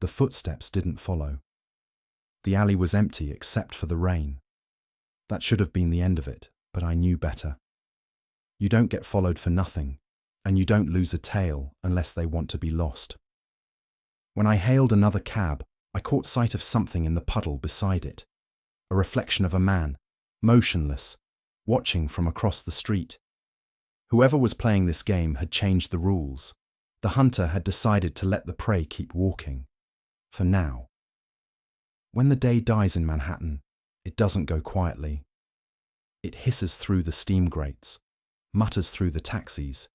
The footsteps didn't follow. The alley was empty except for the rain. That should have been the end of it, but I knew better. You don't get followed for nothing, and you don't lose a tail unless they want to be lost. When I hailed another cab, I caught sight of something in the puddle beside it, a reflection of a man, motionless, watching from across the street. Whoever was playing this game had changed the rules. The hunter had decided to let the prey keep walking. For now. When the day dies in Manhattan, it doesn't go quietly. It hisses through the steam grates, mutters through the taxis,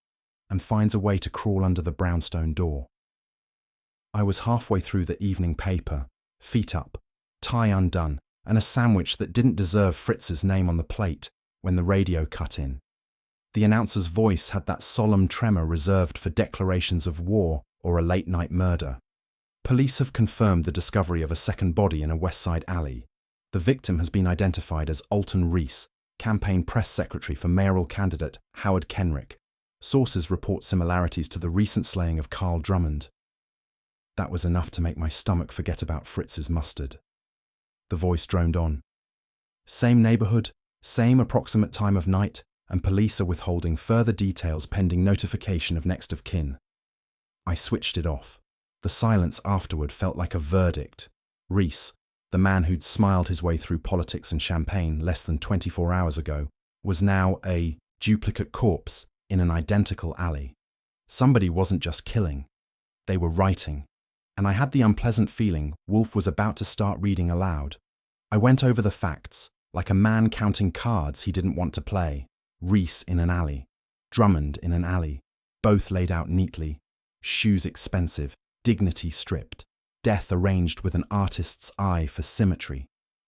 and finds a way to crawl under the brownstone door. I was halfway through the evening paper, feet up, tie undone, and a sandwich that didn't deserve Fritz's name on the plate when the radio cut in. The announcer's voice had that solemn tremor reserved for declarations of war or a late-night murder. Police have confirmed the discovery of a second body in a West Side alley. The victim has been identified as Alton Reese, campaign press secretary for mayoral candidate Howard Kenrick. Sources report similarities to the recent slaying of Carl Drummond. That was enough to make my stomach forget about Fritz's mustard. The voice droned on. Same neighborhood, same approximate time of night, and police are withholding further details pending notification of next of kin. I switched it off. The silence afterward felt like a verdict. Reese, the man who'd smiled his way through politics and champagne less than 24 hours ago, was now a duplicate corpse in an identical alley. Somebody wasn't just killing, they were writing, and I had the unpleasant feeling Wolfe was about to start reading aloud. I went over the facts, like a man counting cards he didn't want to play. Reese in an alley, Drummond in an alley, both laid out neatly, shoes expensive, dignity stripped, death arranged with an artist's eye for symmetry.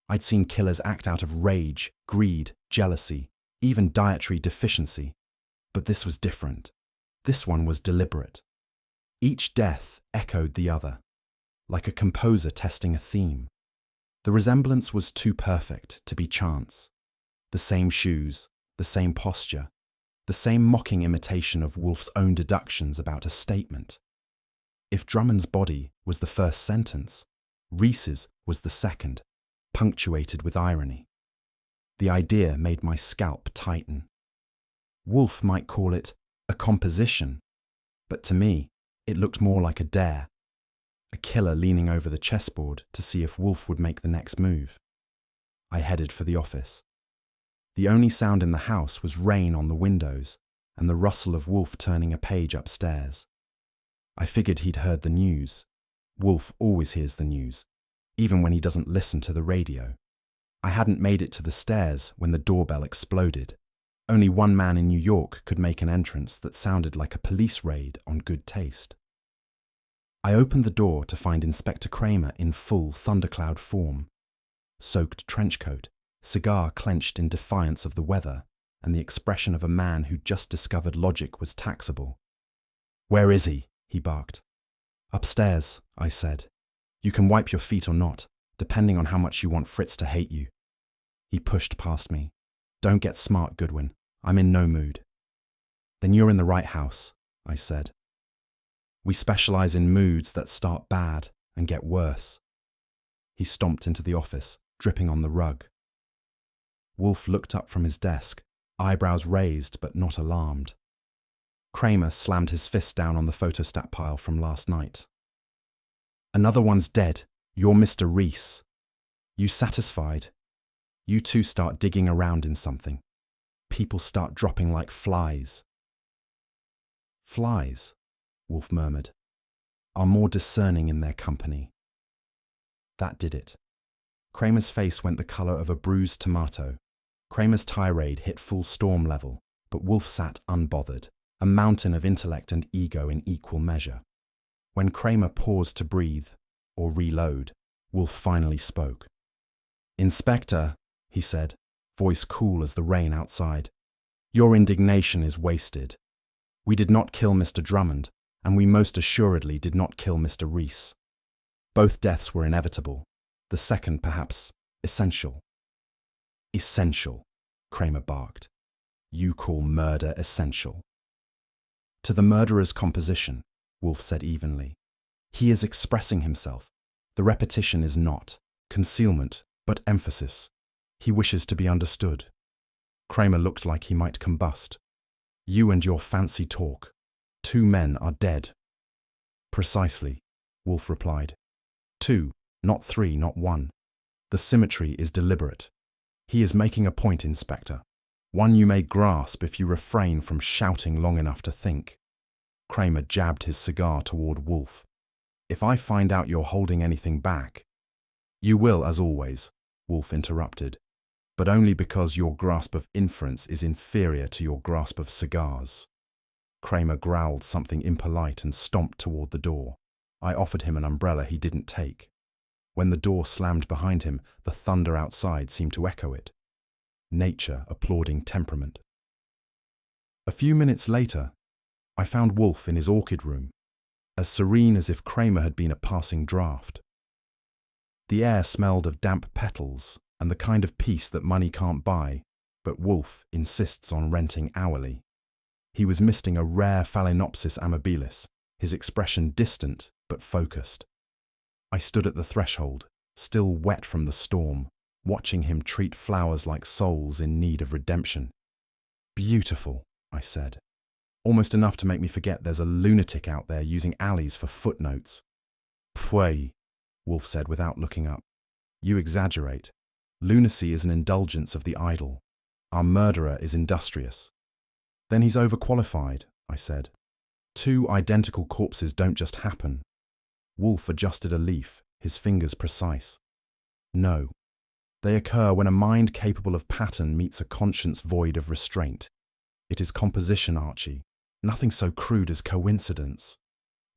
I'd seen killers act out of rage, greed, jealousy, even dietary deficiency. But this was different. This one was deliberate. Each death echoed the other, like a composer testing a theme. The resemblance was too perfect to be chance. The same shoes, the same posture, the same mocking imitation of Wolfe's own deductions about a statement. If Drummond's body was the first sentence, Reese's was the second, punctuated with irony. The idea made my scalp tighten. Wolfe might call it a composition, but to me, it looked more like a dare. A killer leaning over the chessboard to see if Wolfe would make the next move. I headed for the office. The only sound in the house was rain on the windows and the rustle of Wolfe turning a page upstairs. I figured he'd heard the news. Wolfe always hears the news, even when he doesn't listen to the radio. I hadn't made it to the stairs when the doorbell exploded. Only one man in New York could make an entrance that sounded like a police raid on good taste. I opened the door to find Inspector Kramer in full thundercloud form. Soaked trenchcoat, cigar clenched in defiance of the weather, and the expression of a man who'd just discovered logic was taxable. "Where is he?" he barked. "Upstairs," I said. "You can wipe your feet or not, depending on how much you want Fritz to hate you." He pushed past me. "Don't get smart, Goodwin. I'm in no mood." "Then you're in the right house," I said. "We specialize in moods that start bad and get worse." He stomped into the office, dripping on the rug. Wolfe looked up from his desk, eyebrows raised but not alarmed. Kramer slammed his fist down on the photostat pile from last night. "Another one's dead. You're Mr. Reese. You satisfied? You two start digging around in something. People start dropping like flies." "Flies," Wolfe murmured, "are more discerning in their company." That did it. Kramer's face went the color of a bruised tomato. Kramer's tirade hit full storm level, but Wolfe sat unbothered, a mountain of intellect and ego in equal measure. When Kramer paused to breathe, or reload, Wolfe finally spoke. "Inspector," he said, voice cool as the rain outside, "your indignation is wasted. We did not kill Mr. Drummond, and we most assuredly did not kill Mr. Reese. Both deaths were inevitable, the second perhaps essential." "Essential," Kramer barked. "You call murder essential." "To the murderer's composition," Wolfe said evenly. "He is expressing himself. The repetition is not concealment, but emphasis. He wishes to be understood." Kramer looked like he might combust. "You and your fancy talk. 2 men are dead." "Precisely," Wolfe replied. 2, not 3, not 1. The symmetry is deliberate. He is making a point, Inspector. One you may grasp if you refrain from shouting long enough to think. Kramer jabbed his cigar toward Wolfe. "If I find out you're holding anything back—" "You will, as always," Wolfe interrupted, "but only because your grasp of inference is inferior to your grasp of cigars." Kramer growled something impolite and stomped toward the door. I offered him an umbrella he didn't take. When the door slammed behind him, the thunder outside seemed to echo it. Nature applauding temperament. A few minutes later, I found Wolfe in his orchid room, as serene as if Kramer had been a passing draft. The air smelled of damp petals and the kind of peace that money can't buy, but Wolfe insists on renting hourly. He was misting a rare Phalaenopsis amabilis, his expression distant but focused. I stood at the threshold, still wet from the storm, watching him treat flowers like souls in need of redemption. "Beautiful," I said. "Almost enough to make me forget there's a lunatic out there using alleys for footnotes." "Pfui," Wolfe said without looking up. "You exaggerate. Lunacy is an indulgence of the idle. Our murderer is industrious." "Then he's overqualified," I said. "Two identical corpses don't just happen." Wolfe adjusted a leaf, his fingers precise. "No. They occur when a mind capable of pattern meets a conscience void of restraint. It is composition, Archie, nothing so crude as coincidence."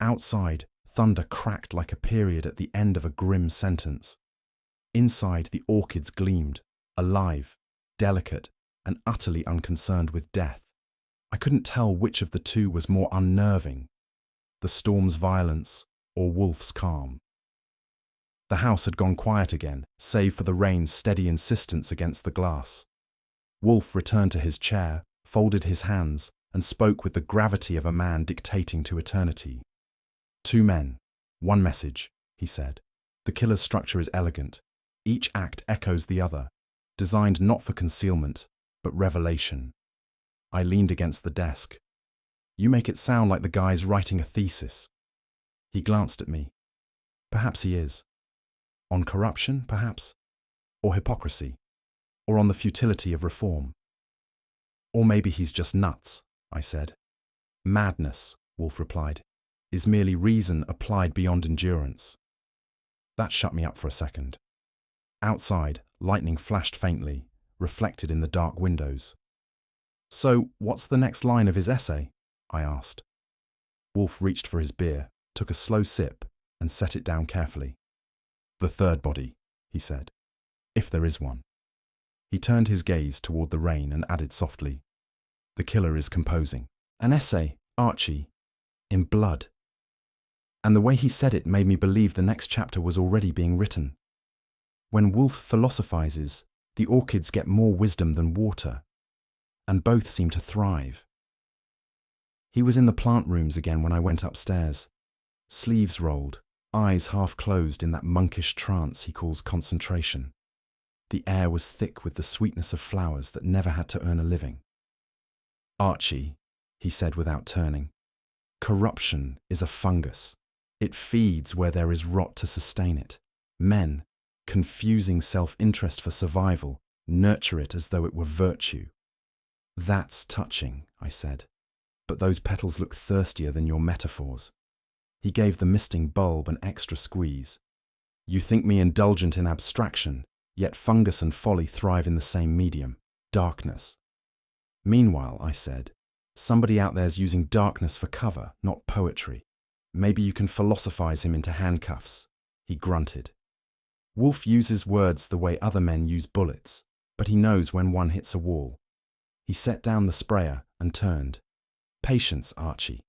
Outside, thunder cracked like a period at the end of a grim sentence. Inside, the orchids gleamed, alive, delicate, and utterly unconcerned with death. I couldn't tell which of the two was more unnerving, the storm's violence or Wolfe's calm. The house had gone quiet again, save for the rain's steady insistence against the glass. Wolfe returned to his chair, folded his hands, and spoke with the gravity of a man dictating to eternity. "Two men, one message," he said. "The killer's structure is elegant. Each act echoes the other, designed not for concealment, but revelation." I leaned against the desk. "You make it sound like the guy's writing a thesis." He glanced at me. "Perhaps he is. On corruption, perhaps? Or hypocrisy? Or on the futility of reform? Or maybe he's just nuts," I said. "Madness," Wolfe replied, "is merely reason applied beyond endurance." That shut me up for a second. Outside, lightning flashed faintly, reflected in the dark windows. "So, what's the next line of his essay?" I asked. Wolfe reached for his beer, took a slow sip, and set it down carefully. "The third body," he said, "if there is one." He turned his gaze toward the rain and added softly, "The killer is composing. An essay, Archie, in blood." And the way he said it made me believe the next chapter was already being written. When Wolfe philosophizes, the orchids get more wisdom than water, and both seem to thrive. He was in the plant rooms again when I went upstairs, sleeves rolled, eyes half closed in that monkish trance he calls concentration. The air was thick with the sweetness of flowers that never had to earn a living. "Archie," he said without turning, "corruption is a fungus. It feeds where there is rot to sustain it. Men, confusing self-interest for survival, nurture it as though it were virtue." "That's touching," I said, "but those petals look thirstier than your metaphors." He gave the misting bulb an extra squeeze. "You think me indulgent in abstraction, yet fungus and folly thrive in the same medium, darkness." "Meanwhile," I said, "somebody out there's using darkness for cover, not poetry. Maybe you can philosophize him into handcuffs." He grunted. "Wolfe uses words the way other men use bullets, but he knows when one hits a wall." He set down the sprayer and turned. "Patience, Archie.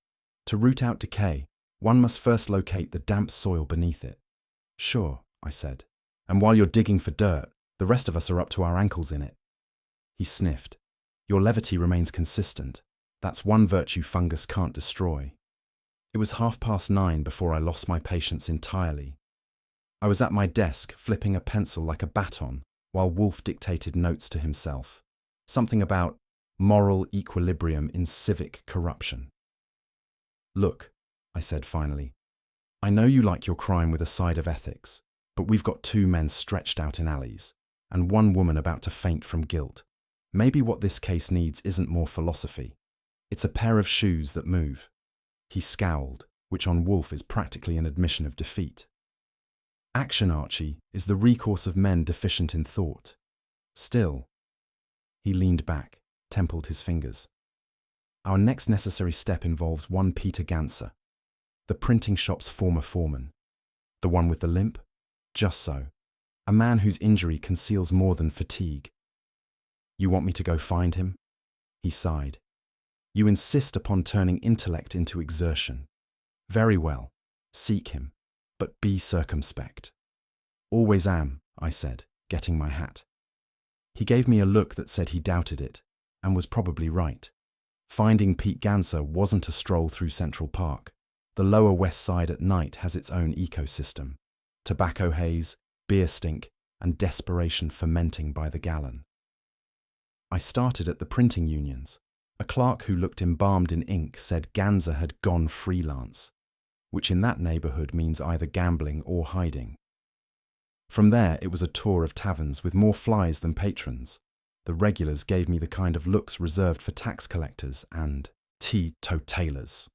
To root out decay, one must first locate the damp soil beneath it." "Sure," I said. "And while you're digging for dirt, the rest of us are up to our ankles in it." He sniffed. "Your levity remains consistent. That's one virtue fungus can't destroy." It was 9:30 before I lost my patience entirely. I was at my desk, flipping a pencil like a baton, while Wolfe dictated notes to himself. Something about moral equilibrium in civic corruption. "Look," I said finally, "I know you like your crime with a side of ethics, but we've got two men stretched out in alleys, and one woman about to faint from guilt. Maybe what this case needs isn't more philosophy. It's a pair of shoes that move." He scowled, which on Wolfe is practically an admission of defeat. "Action, Archie, is the recourse of men deficient in thought. Still," he leaned back, templed his fingers, "our next necessary step involves one Peter Ganser, the printing shop's former foreman. The one with the limp? Just so. A man whose injury conceals more than fatigue." "You want me to go find him?" He sighed. "You insist upon turning intellect into exertion. Very well, seek him, but be circumspect." "Always am," I said, getting my hat. He gave me a look that said he doubted it, and was probably right. Finding Pete Ganser wasn't a stroll through Central Park. The Lower West Side at night has its own ecosystem. Tobacco haze, beer stink, and desperation fermenting by the gallon. I started at the printing unions. A clerk who looked embalmed in ink said Ganser had gone freelance, which in that neighbourhood means either gambling or hiding. From there, it was a tour of taverns with more flies than patrons. The regulars gave me the kind of looks reserved for tax collectors and teetotalers.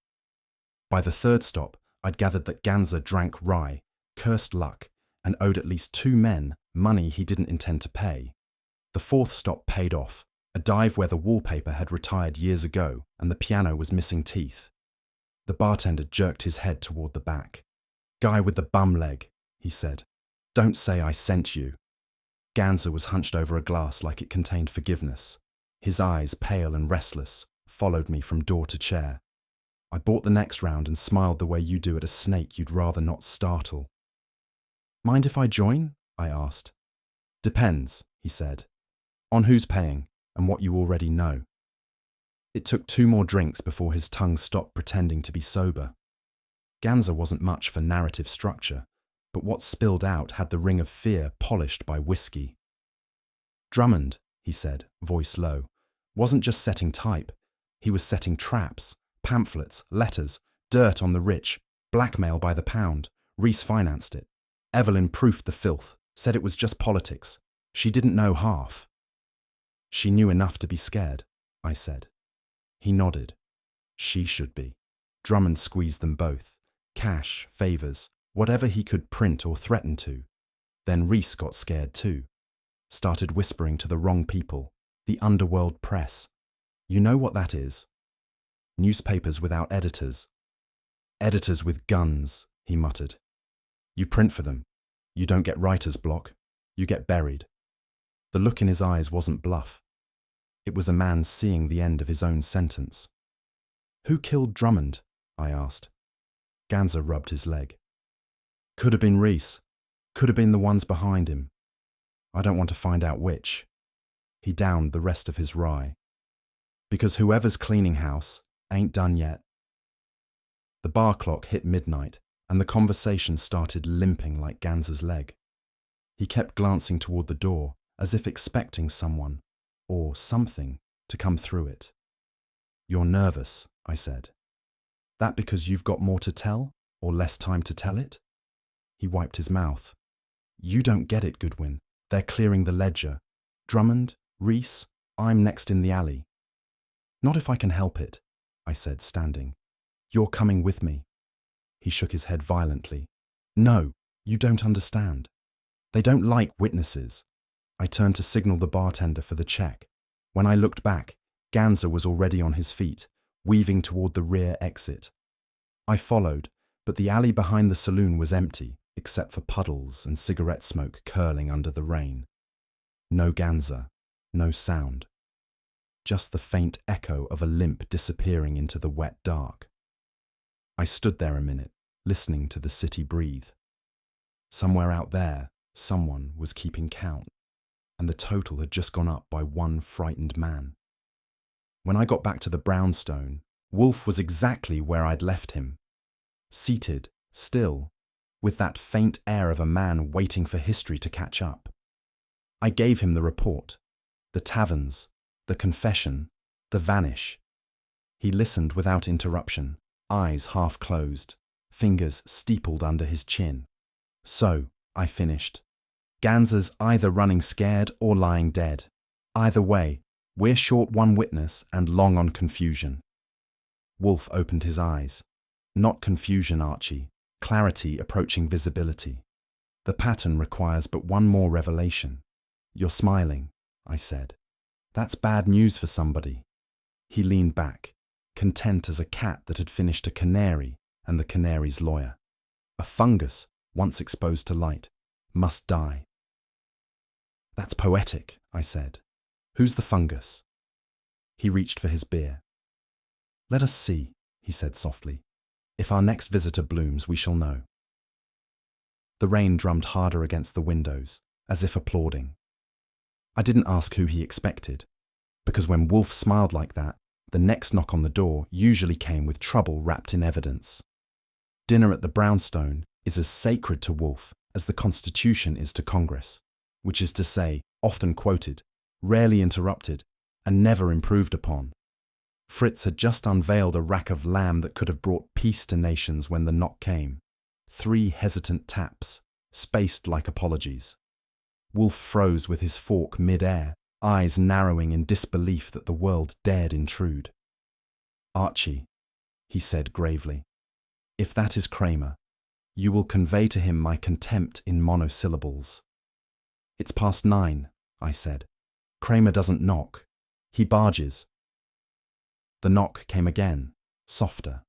By the third stop, I'd gathered that Ganser drank rye, cursed luck, and owed at least 2 men money he didn't intend to pay. The fourth stop paid off, a dive where the wallpaper had retired years ago and the piano was missing teeth. The bartender jerked his head toward the back. "Guy with the bum leg," he said. "Don't say I sent you." Ganser was hunched over a glass like it contained forgiveness. His eyes, pale and restless, followed me from door to chair. I bought the next round and smiled the way you do at a snake you'd rather not startle. "Mind if I join?" I asked. "Depends," he said. "On who's paying and what you already know." It took 2 more drinks before his tongue stopped pretending to be sober. Ganser wasn't much for narrative structure, but what spilled out had the ring of fear polished by whiskey. "Drummond," he said, voice low, "wasn't just setting type. He was setting traps, pamphlets, letters, dirt on the rich, blackmail by the pound. Reese financed it. Evelyn proofed the filth, said it was just politics. She didn't know half." "She knew enough to be scared," I said. He nodded. She should be. Drummond squeezed them both. Cash, favours, whatever he could print or threaten to. Then Reese got scared too. Started whispering to the wrong people, the underworld press. You know what that is? Newspapers without editors. "Editors with guns," he muttered. "You print for them. You don't get writer's block. You get buried." The look in his eyes wasn't bluff. It was a man seeing the end of his own sentence. "Who killed Drummond?" I asked. Ganser rubbed his leg. "Could have been Reese. Could have been the ones behind him. I don't want to find out which." He downed the rest of his rye. "Because whoever's cleaning house ain't done yet." The bar clock hit midnight, and the conversation started limping like Ganser's leg. He kept glancing toward the door, as if expecting someone, or something, to come through it. "You're nervous," I said. "That because you've got more to tell, or less time to tell it?" He wiped his mouth. "You don't get it, Goodwin. They're clearing the ledger. Drummond, Reese, I'm next in the alley." "Not if I can help it," I said, standing. "You're coming with me." He shook his head violently. "No, you don't understand. They don't like witnesses." I turned to signal the bartender for the check. When I looked back, Ganser was already on his feet, weaving toward the rear exit. I followed, but the alley behind the saloon was empty, except for puddles and cigarette smoke curling under the rain. No Ganser, no sound. Just the faint echo of a limp disappearing into the wet dark. I stood there a minute, listening to the city breathe. Somewhere out there, someone was keeping count, and the total had just gone up by 1 frightened man. When I got back to the brownstone, Wolfe was exactly where I'd left him. Seated, still, with that faint air of a man waiting for history to catch up. I gave him the report, the taverns, the confession, the vanish. He listened without interruption, eyes half closed, fingers steepled under his chin. "So," I finished, "Ganser's either running scared or lying dead. Either way, we're short 1 witness and long on confusion." Wolfe opened his eyes. "Not confusion, Archie. Clarity approaching visibility. The pattern requires but 1 more revelation." "You're smiling," I said. "That's bad news for somebody." He leaned back, content as a cat that had finished a canary and the canary's lawyer. "A fungus, once exposed to light, must die." "That's poetic," I said. "Who's the fungus?" He reached for his beer. "Let us see," he said softly. "If our next visitor blooms, we shall know." The rain drummed harder against the windows, as if applauding. I didn't ask who he expected, because when Wolfe smiled like that, the next knock on the door usually came with trouble wrapped in evidence. Dinner at the Brownstone is as sacred to Wolfe as the Constitution is to Congress, which is to say, often quoted, rarely interrupted, and never improved upon. Fritz had just unveiled a rack of lamb that could have brought peace to nations when the knock came. 3 hesitant taps, spaced like apologies. Wolfe froze with his fork mid-air, eyes narrowing in disbelief that the world dared intrude. "Archie," he said gravely, "if that is Kramer, you will convey to him my contempt in monosyllables." "It's past 9, I said. "Kramer doesn't knock. He barges." The knock came again, softer.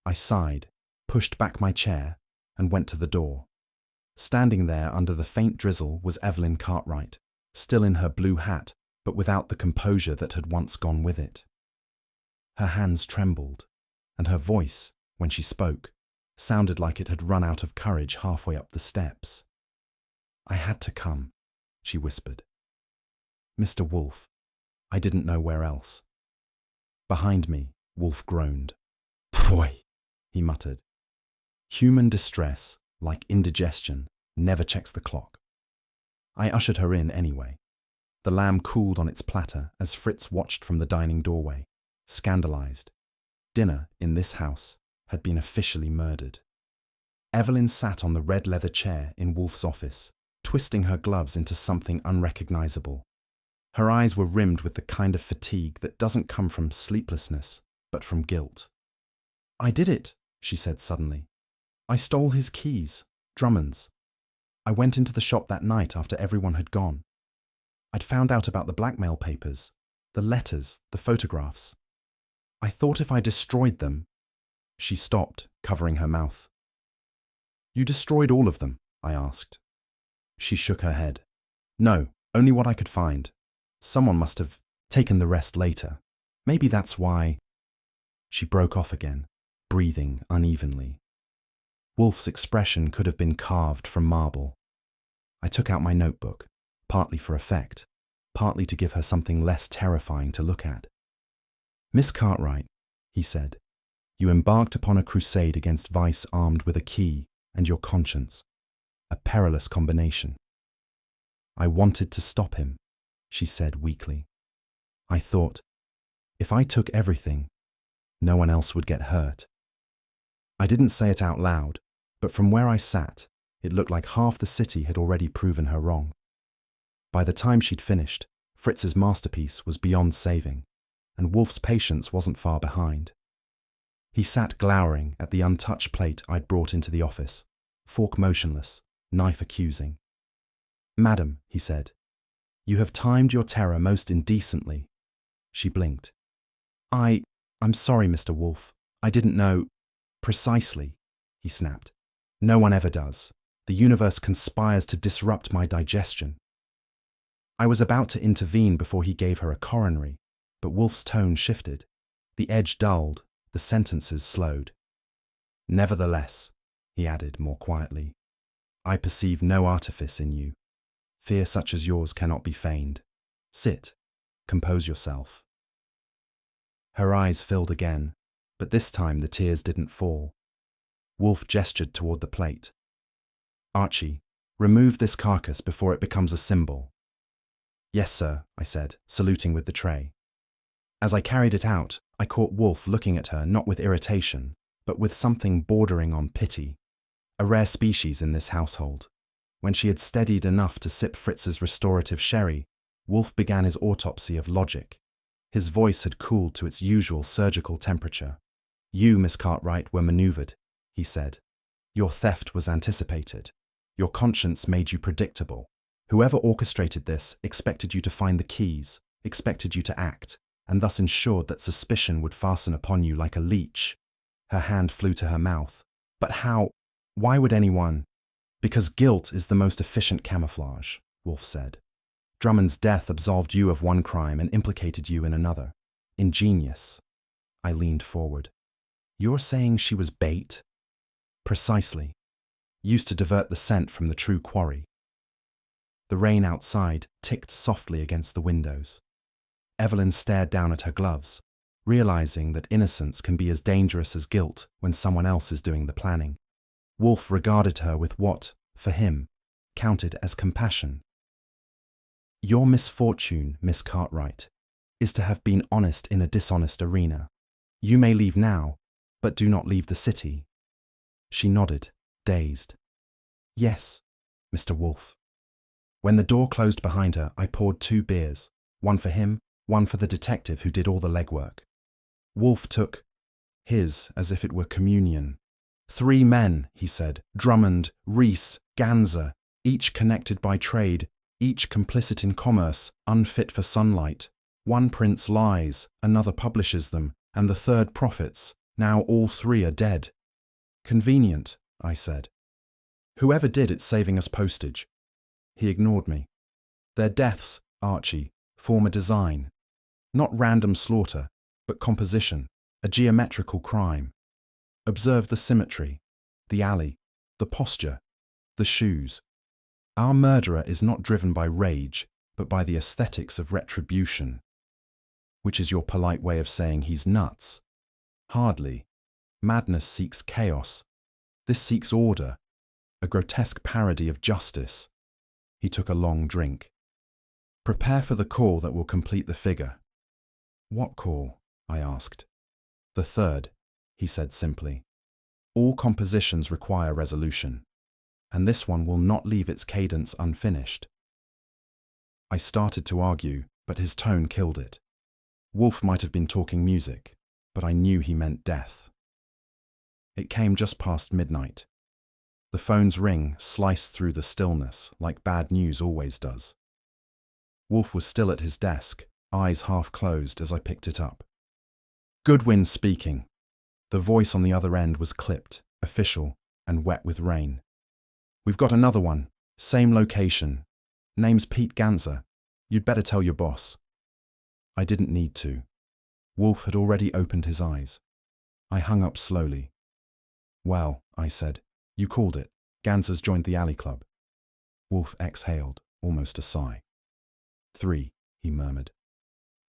I sighed, pushed back my chair, and went to the door. Standing there under the faint drizzle was Evelyn Cartwright, still in her blue hat, but without the composure that had once gone with it. Her hands trembled, and her voice, when she spoke, sounded like it had run out of courage halfway up the steps. "I had to come," she whispered. "Mr. Wolfe, I didn't know where else." Behind me, Wolfe groaned. "Phoy," he muttered. Human distress, like indigestion, never checks the clock. I ushered her in anyway. The lamb cooled on its platter as Fritz watched from the dining doorway, scandalized. Dinner, in this house, had been officially murdered. Evelyn sat on the red leather chair in Wolfe's office, twisting her gloves into something unrecognizable. Her eyes were rimmed with the kind of fatigue that doesn't come from sleeplessness, but from guilt. "I did it," she said suddenly. "I stole his keys, Drummond's. I went into the shop that night after everyone had gone. I'd found out about the blackmail papers, the letters, the photographs. I thought if I destroyed them—" She stopped, covering her mouth. "You destroyed all of them?" I asked. She shook her head. "No, only what I could find. Someone must have taken the rest later. Maybe that's why—" She broke off again, breathing unevenly. Wolfe's expression could have been carved from marble. I took out my notebook, partly for effect, partly to give her something less terrifying to look at. "Miss Cartwright," he said, "you embarked upon a crusade against vice armed with a key and your conscience. A perilous combination." "I wanted to stop him," she said weakly. "I thought, if I took everything, no one else would get hurt." I didn't say it out loud, but from where I sat, it looked like half the city had already proven her wrong. By the time she'd finished, Fritz's masterpiece was beyond saving, and Wolfe's patience wasn't far behind. He sat glowering at the untouched plate I'd brought into the office, fork motionless, knife accusing. "Madam," he said, "you have timed your terror most indecently." She blinked. I'm sorry, Mr. Wolfe. I didn't know—" "Precisely," he snapped. "No one ever does. The universe conspires to disrupt my digestion." I was about to intervene before he gave her a coronary, but Wolfe's tone shifted. The edge dulled, the sentences slowed. "Nevertheless," he added more quietly, "I perceive no artifice in you. Fear such as yours cannot be feigned. Sit. Compose yourself." Her eyes filled again, but this time the tears didn't fall. Wolfe gestured toward the plate. "Archie, remove this carcass before it becomes a symbol." "Yes, sir," I said, saluting with the tray. As I carried it out, I caught Wolfe looking at her not with irritation, but with something bordering on pity, a rare species in this household. When she had steadied enough to sip Fritz's restorative sherry, Wolfe began his autopsy of logic. His voice had cooled to its usual surgical temperature. "You, Miss Cartwright, were maneuvered," he said. "Your theft was anticipated. Your conscience made you predictable. Whoever orchestrated this expected you to find the keys, expected you to act, and thus ensured that suspicion would fasten upon you like a leech." Her hand flew to her mouth. "But how? Why would anyone—" "Because guilt is the most efficient camouflage," Wolfe said. "Drummond's death absolved you of one crime and implicated you in another. Ingenious." I leaned forward. "You're saying she was bait?" "Precisely. Used to divert the scent from the true quarry." The rain outside ticked softly against the windows. Evelyn stared down at her gloves, realizing that innocence can be as dangerous as guilt when someone else is doing the planning. Wolfe regarded her with what, for him, counted as compassion. "Your misfortune, Miss Cartwright, is to have been honest in a dishonest arena. You may leave now, but do not leave the city." She nodded, dazed. "Yes, Mr. Wolfe." When the door closed behind her, I poured 2 beers, one for him, one for the detective who did all the legwork. Wolfe took his as if it were communion. 3 men, he said, Drummond, Rees, Ganser, each connected by trade, each complicit in commerce, unfit for sunlight. One prints lies, another publishes them, and the third profits. Now all 3 are dead. "Convenient," I said. "Whoever did it's saving us postage." He ignored me. "Their deaths, Archie, form a design. Not random slaughter, but composition, a geometrical crime. Observe the symmetry, the alley, the posture, the shoes. Our murderer is not driven by rage, but by the aesthetics of retribution." "Which is your polite way of saying he's nuts?" "Hardly. Madness seeks chaos. This seeks order, a grotesque parody of justice." He took a long drink. "Prepare for the call that will complete the figure." "What call?" I asked. "The third," he said simply. "All compositions require resolution, and this one will not leave its cadence unfinished." I started to argue, but his tone killed it. Wolfe might have been talking music, but I knew he meant death. It came just past midnight. The phone's ring sliced through the stillness, like bad news always does. Wolfe was still at his desk, eyes half closed as I picked it up. "Goodwin speaking." The voice on the other end was clipped, official, and wet with rain. "We've got another one, same location. Name's Pete Ganser. You'd better tell your boss." I didn't need to. Wolfe had already opened his eyes. I hung up slowly. "Well," I said, "you called it. Ganser's joined the alley club." Wolfe exhaled, almost a sigh. 3, he murmured.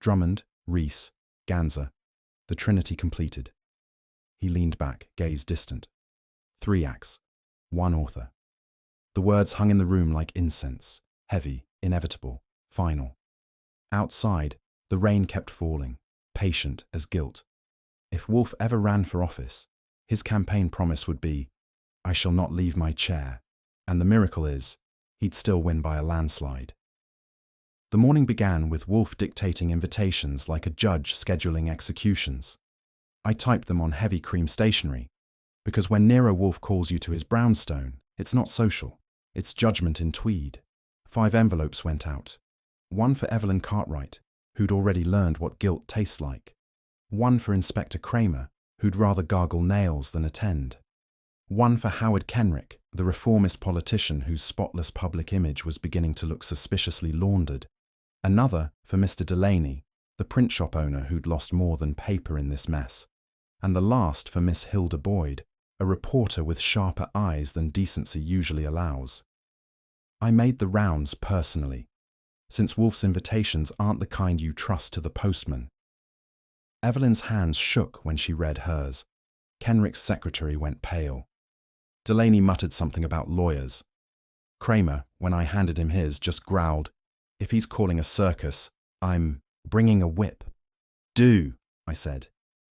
Drummond, Rees, Ganser. The trinity completed. He leaned back, gaze distant. 3 acts, 1 author. The words hung in the room like incense, heavy, inevitable, final. Outside, the rain kept falling, patient as guilt. If Wolfe ever ran for office, his campaign promise would be, "I shall not leave my chair," and the miracle is, he'd still win by a landslide. The morning began with Wolfe dictating invitations like a judge scheduling executions. I typed them on heavy cream stationery, because when Nero Wolfe calls you to his brownstone, it's not social, it's judgment in tweed. 5 envelopes went out. 1 for Evelyn Cartwright, who'd already learned what guilt tastes like. 1 for Inspector Kramer, who'd rather gargle nails than attend. 1 for Howard Kenrick, the reformist politician whose spotless public image was beginning to look suspiciously laundered. Another for Mr. Delaney, the print shop owner who'd lost more than paper in this mess. And the last for Miss Hilda Boyd, a reporter with sharper eyes than decency usually allows. I made the rounds personally, since Wolfe's invitations aren't the kind you trust to the postman. Evelyn's hands shook when she read hers. Kenrick's secretary went pale. Delaney muttered something about lawyers. Kramer, when I handed him his, just growled, "If he's calling a circus, I'm bringing a whip." "Do," I said.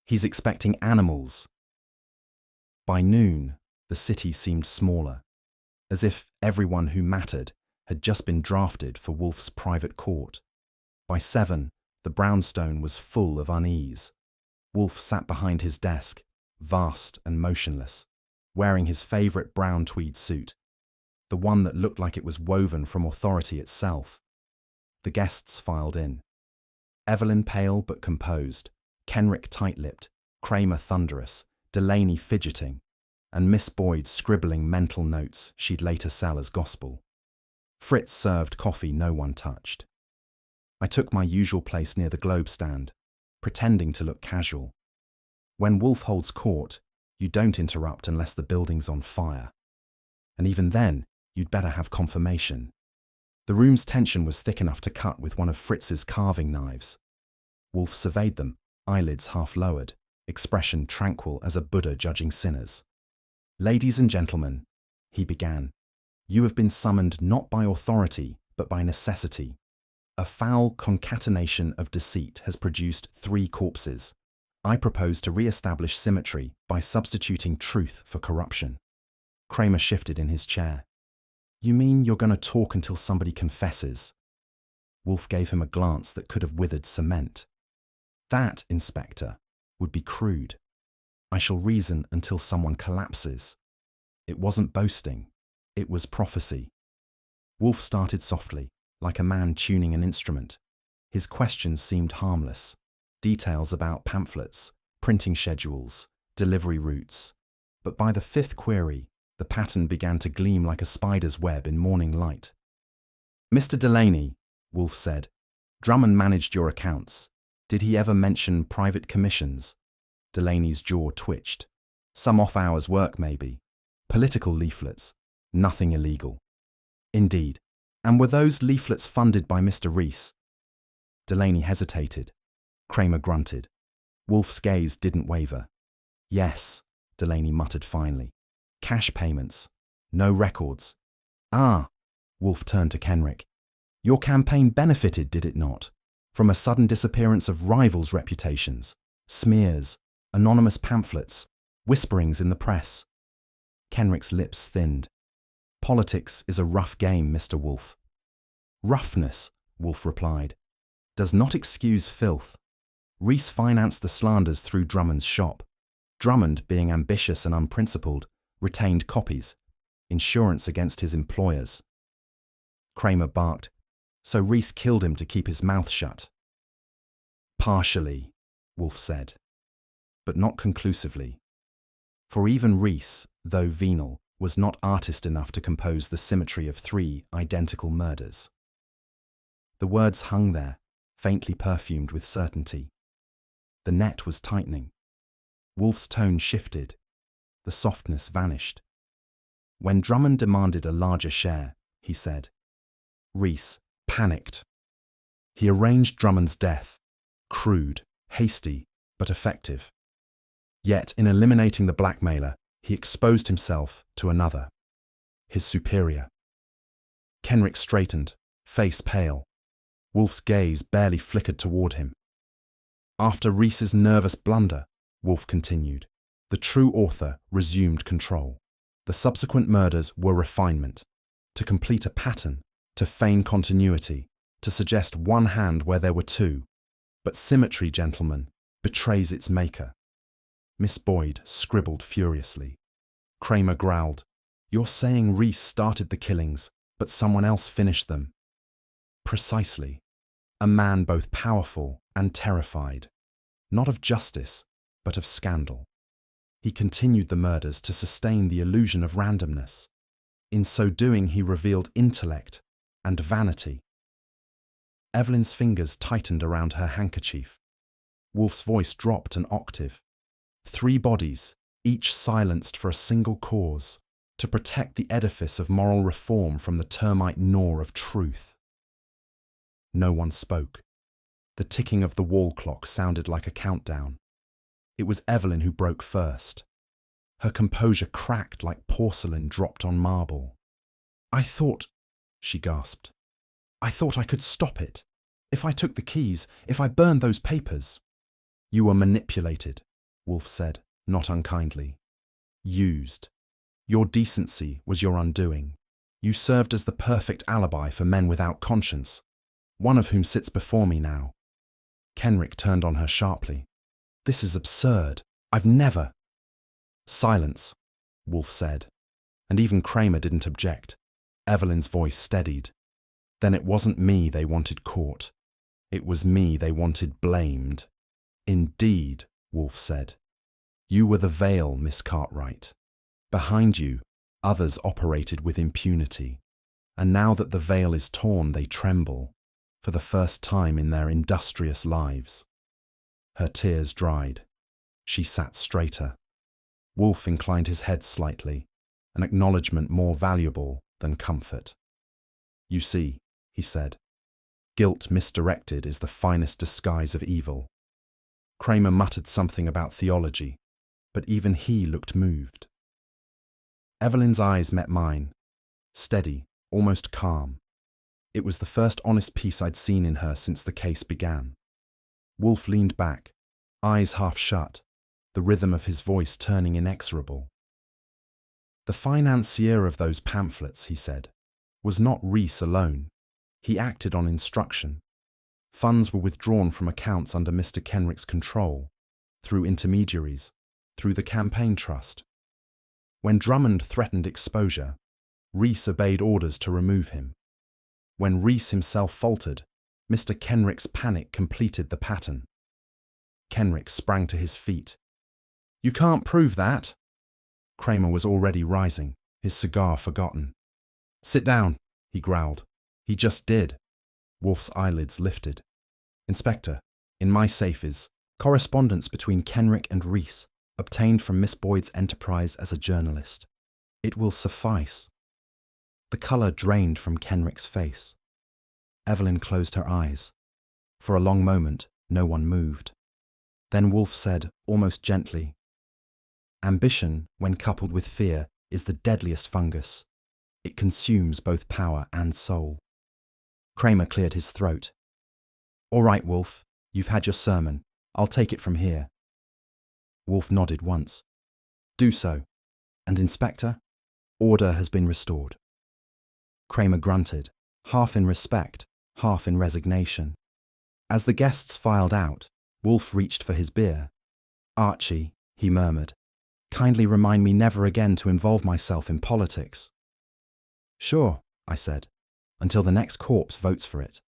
"He's expecting animals." By noon, the city seemed smaller, as if everyone who mattered had just been drafted for Wolfe's private court. By 7, the brownstone was full of unease. Wolfe sat behind his desk, vast and motionless, wearing his favourite brown tweed suit, the one that looked like it was woven from authority itself. The guests filed in. Evelyn pale but composed, Kenrick tight-lipped, Kramer thunderous, Delaney fidgeting, and Miss Boyd scribbling mental notes she'd later sell as gospel. Fritz served coffee no one touched. I took my usual place near the globe stand, pretending to look casual. When Wolfe holds court, you don't interrupt unless the building's on fire. And even then, you'd better have confirmation. The room's tension was thick enough to cut with one of Fritz's carving knives. Wolfe surveyed them, eyelids half lowered, expression tranquil as a Buddha judging sinners. "Ladies and gentlemen," he began, "you have been summoned not by authority, but by necessity. A foul concatenation of deceit has produced 3 corpses. I propose to re-establish symmetry by substituting truth for corruption." Kramer shifted in his chair. "You mean you're going to talk until somebody confesses?" Wolfe gave him a glance that could have withered cement. "That, Inspector, would be crude. I shall reason until someone collapses." It wasn't boasting. It was prophecy. Wolfe started softly, like a man tuning an instrument. His questions seemed harmless. Details about pamphlets, printing schedules, delivery routes. But by the 5th query, the pattern began to gleam like a spider's web in morning light. "Mr. Delaney," Wolfe said, "Drummond managed your accounts. Did he ever mention private commissions?" Delaney's jaw twitched. "Some off-hours work, maybe. Political leaflets. Nothing illegal." "Indeed. And were those leaflets funded by Mr. Rees?" Delaney hesitated. Kramer grunted. Wolfe's gaze didn't waver. "Yes," Delaney muttered finally. "Cash payments. No records." "Ah," Wolfe turned to Kenrick. "Your campaign benefited, did it not? From a sudden disappearance of rivals' reputations, smears, anonymous pamphlets, whisperings in the press." Kenrick's lips thinned. "Politics is a rough game, Mr. Wolfe." "Roughness," Wolfe replied, "does not excuse filth. Rees financed the slanders through Drummond's shop. Drummond, being ambitious and unprincipled, retained copies, insurance against his employers." Kramer barked. "So Rees killed him to keep his mouth shut?" "Partially," Wolfe said, "but not conclusively. For even Rees, though venal, was not artist enough to compose the symmetry of 3 identical murders." The words hung there, faintly perfumed with certainty. The net was tightening. Wolfe's tone shifted. The softness vanished. "When Drummond demanded a larger share," he said, "Rees panicked. He arranged Drummond's death, crude, hasty, but effective. Yet in eliminating the blackmailer, he exposed himself to another, his superior." Kenrick straightened, face pale. Wolfe's gaze barely flickered toward him. "After Rees's nervous blunder," Wolfe continued, "the true author resumed control. The subsequent murders were refinement, to complete a pattern, to feign continuity, to suggest one hand where there were 2. But symmetry, gentlemen, betrays its maker." Miss Boyd scribbled furiously. Kramer growled, "You're saying Rees started the killings, but someone else finished them." "Precisely. A man both powerful and terrified. Not of justice, but of scandal. He continued the murders to sustain the illusion of randomness. In so doing, he revealed intellect and vanity." Evelyn's fingers tightened around her handkerchief. Wolfe's voice dropped an octave. 3 bodies, each silenced for a single cause, to protect the edifice of moral reform from the termite gnaw of truth. No one spoke. The ticking of the wall clock sounded like a countdown. It was Evelyn who broke first. Her composure cracked like porcelain dropped on marble. "I thought," she gasped, "I thought I could stop it. If I took the keys, if I burned those papers." "You were manipulated," Wolfe said, not unkindly. "Used. Your decency was your undoing. You served as the perfect alibi for men without conscience, one of whom sits before me now." Kenrick turned on her sharply. "This is absurd. I've never—" "Silence," Wolfe said, and even Kramer didn't object. Evelyn's voice steadied. "Then it wasn't me they wanted caught. It was me they wanted blamed." "Indeed," Wolfe said. "You were the veil, Miss Cartwright. Behind you, others operated with impunity. And now that the veil is torn, they tremble, for the first time in their industrious lives." Her tears dried. She sat straighter. Wolfe inclined his head slightly, an acknowledgement more valuable than comfort. "You see," he said. Guilt misdirected is the finest disguise of evil. Kramer muttered something about theology, but even he looked moved. Evelyn's eyes met mine, steady, almost calm. It was the first honest peace I'd seen in her since the case began. Wolfe leaned back, eyes half shut, the rhythm of his voice turning inexorable. The financier of those pamphlets, he said, was not Rees alone. He acted on instruction. Funds were withdrawn from accounts under Mr. Kenrick's control, through intermediaries, through the campaign trust. When Drummond threatened exposure, Rees obeyed orders to remove him. When Rees himself faltered, Mr. Kenrick's panic completed the pattern. Kenrick sprang to his feet. "You can't prove that." Kramer was already rising, his cigar forgotten. "Sit down," he growled. "He just did." Wolfe's eyelids lifted. "Inspector, in my safe is correspondence between Kenrick and Rees, obtained from Miss Boyd's enterprise as a journalist. It will suffice." The colour drained from Kenrick's face. Evelyn closed her eyes. For a long moment, no one moved. Then Wolfe said, almost gently, "Ambition, when coupled with fear, is the deadliest fungus. It consumes both power and soul." Kramer cleared his throat. "All right, Wolfe, you've had your sermon. I'll take it from here." Wolfe nodded once. "Do so. And Inspector, order has been restored." Kramer grunted, half in respect, half in resignation. As the guests filed out, Wolfe reached for his beer. "Archie," he murmured, "kindly remind me never again to involve myself in politics." "Sure," I said, "until the next corpse votes for it."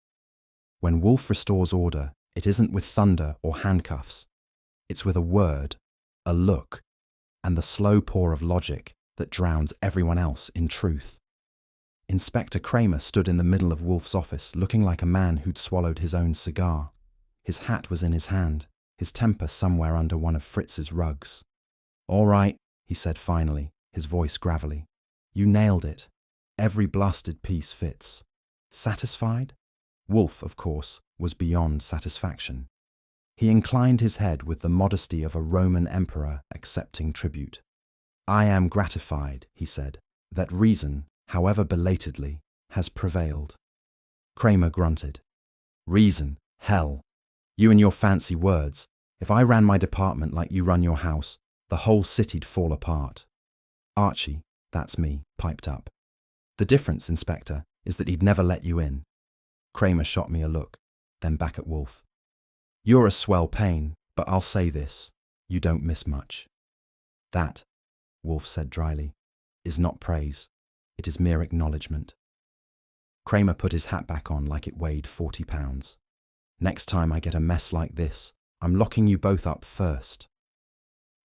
When Wolfe restores order, it isn't with thunder or handcuffs. It's with a word, a look, and the slow pour of logic that drowns everyone else in truth. Inspector Kramer stood in the middle of Wolfe's office, looking like a man who'd swallowed his own cigar. His hat was in his hand, his temper somewhere under one of Fritz's rugs. "All right," he said finally, his voice gravelly. "You nailed it. Every blasted piece fits. Satisfied?" Wolfe, of course, was beyond satisfaction. He inclined his head with the modesty of a Roman emperor accepting tribute. "I am gratified," he said, "that reason, however belatedly, has prevailed." Kramer grunted. "Reason, hell. You and your fancy words. If I ran my department like you run your house, the whole city'd fall apart." "Archie, that's me," piped up. "The difference, Inspector, is that he'd never let you in." Kramer shot me a look, then back at Wolfe. "You're a swell pain, but I'll say this, you don't miss much." "That," Wolfe said dryly, "is not praise. It is mere acknowledgement." Kramer put his hat back on like it weighed 40 pounds. "Next time I get a mess like this, I'm locking you both up first."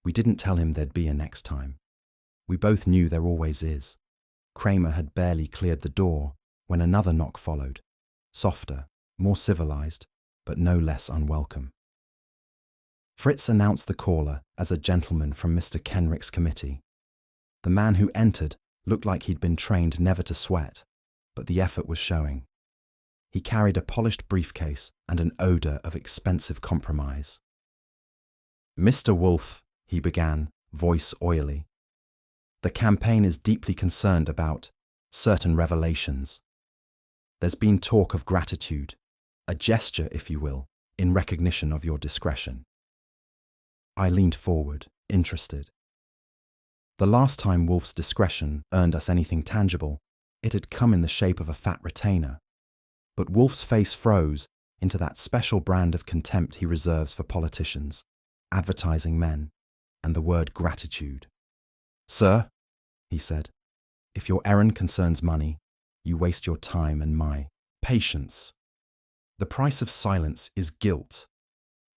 We didn't tell him there'd be a next time. We both knew there always is. Kramer had barely cleared the door when another knock followed, softer, more civilized, but no less unwelcome. Fritz announced the caller as a gentleman from Mr. Kenrick's committee. The man who entered looked like he'd been trained never to sweat, but the effort was showing. He carried a polished briefcase and an odor of expensive compromise. "Mr. Wolfe," he began, voice oily, "the campaign is deeply concerned about certain revelations. There's been talk of gratitude, a gesture, if you will, in recognition of your discretion." I leaned forward, interested. The last time Wolfe's discretion earned us anything tangible, it had come in the shape of a fat retainer. But Wolfe's face froze into that special brand of contempt he reserves for politicians, advertising men, and the word gratitude. "Sir," he said, "if your errand concerns money, you waste your time and my patience. The price of silence is guilt.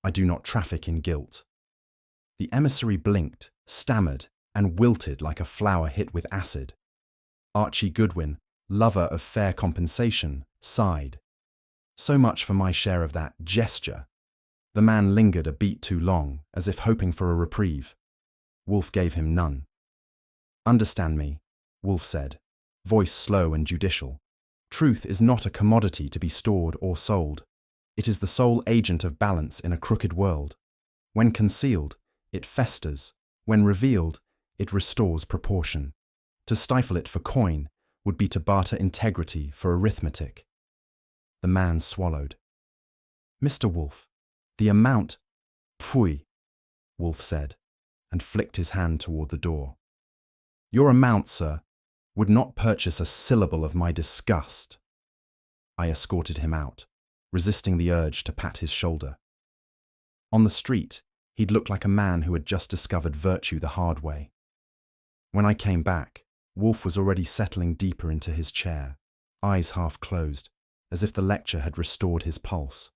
I do not traffic in guilt." The emissary blinked, stammered, and wilted like a flower hit with acid. Archie Goodwin, lover of fair compensation, sighed. "So much for my share of that gesture." The man lingered a beat too long, as if hoping for a reprieve. Wolfe gave him none. "Understand me," Wolfe said, voice slow and judicial. Truth is not a commodity to be stored or sold. It is the sole agent of balance in a crooked world. When concealed, it festers. When revealed, it restores proportion. To stifle it for coin would be to barter integrity for arithmetic. The man swallowed. Mr. Wolfe, the amount— Pfui, Wolfe said, and flicked his hand toward the door. Your amount, sir, would not purchase a syllable of my disgust. I escorted him out, resisting the urge to pat his shoulder. On the street, he'd looked like a man who had just discovered virtue the hard way. When I came back, Wolfe was already settling deeper into his chair, eyes half closed, as if the lecture had restored his pulse.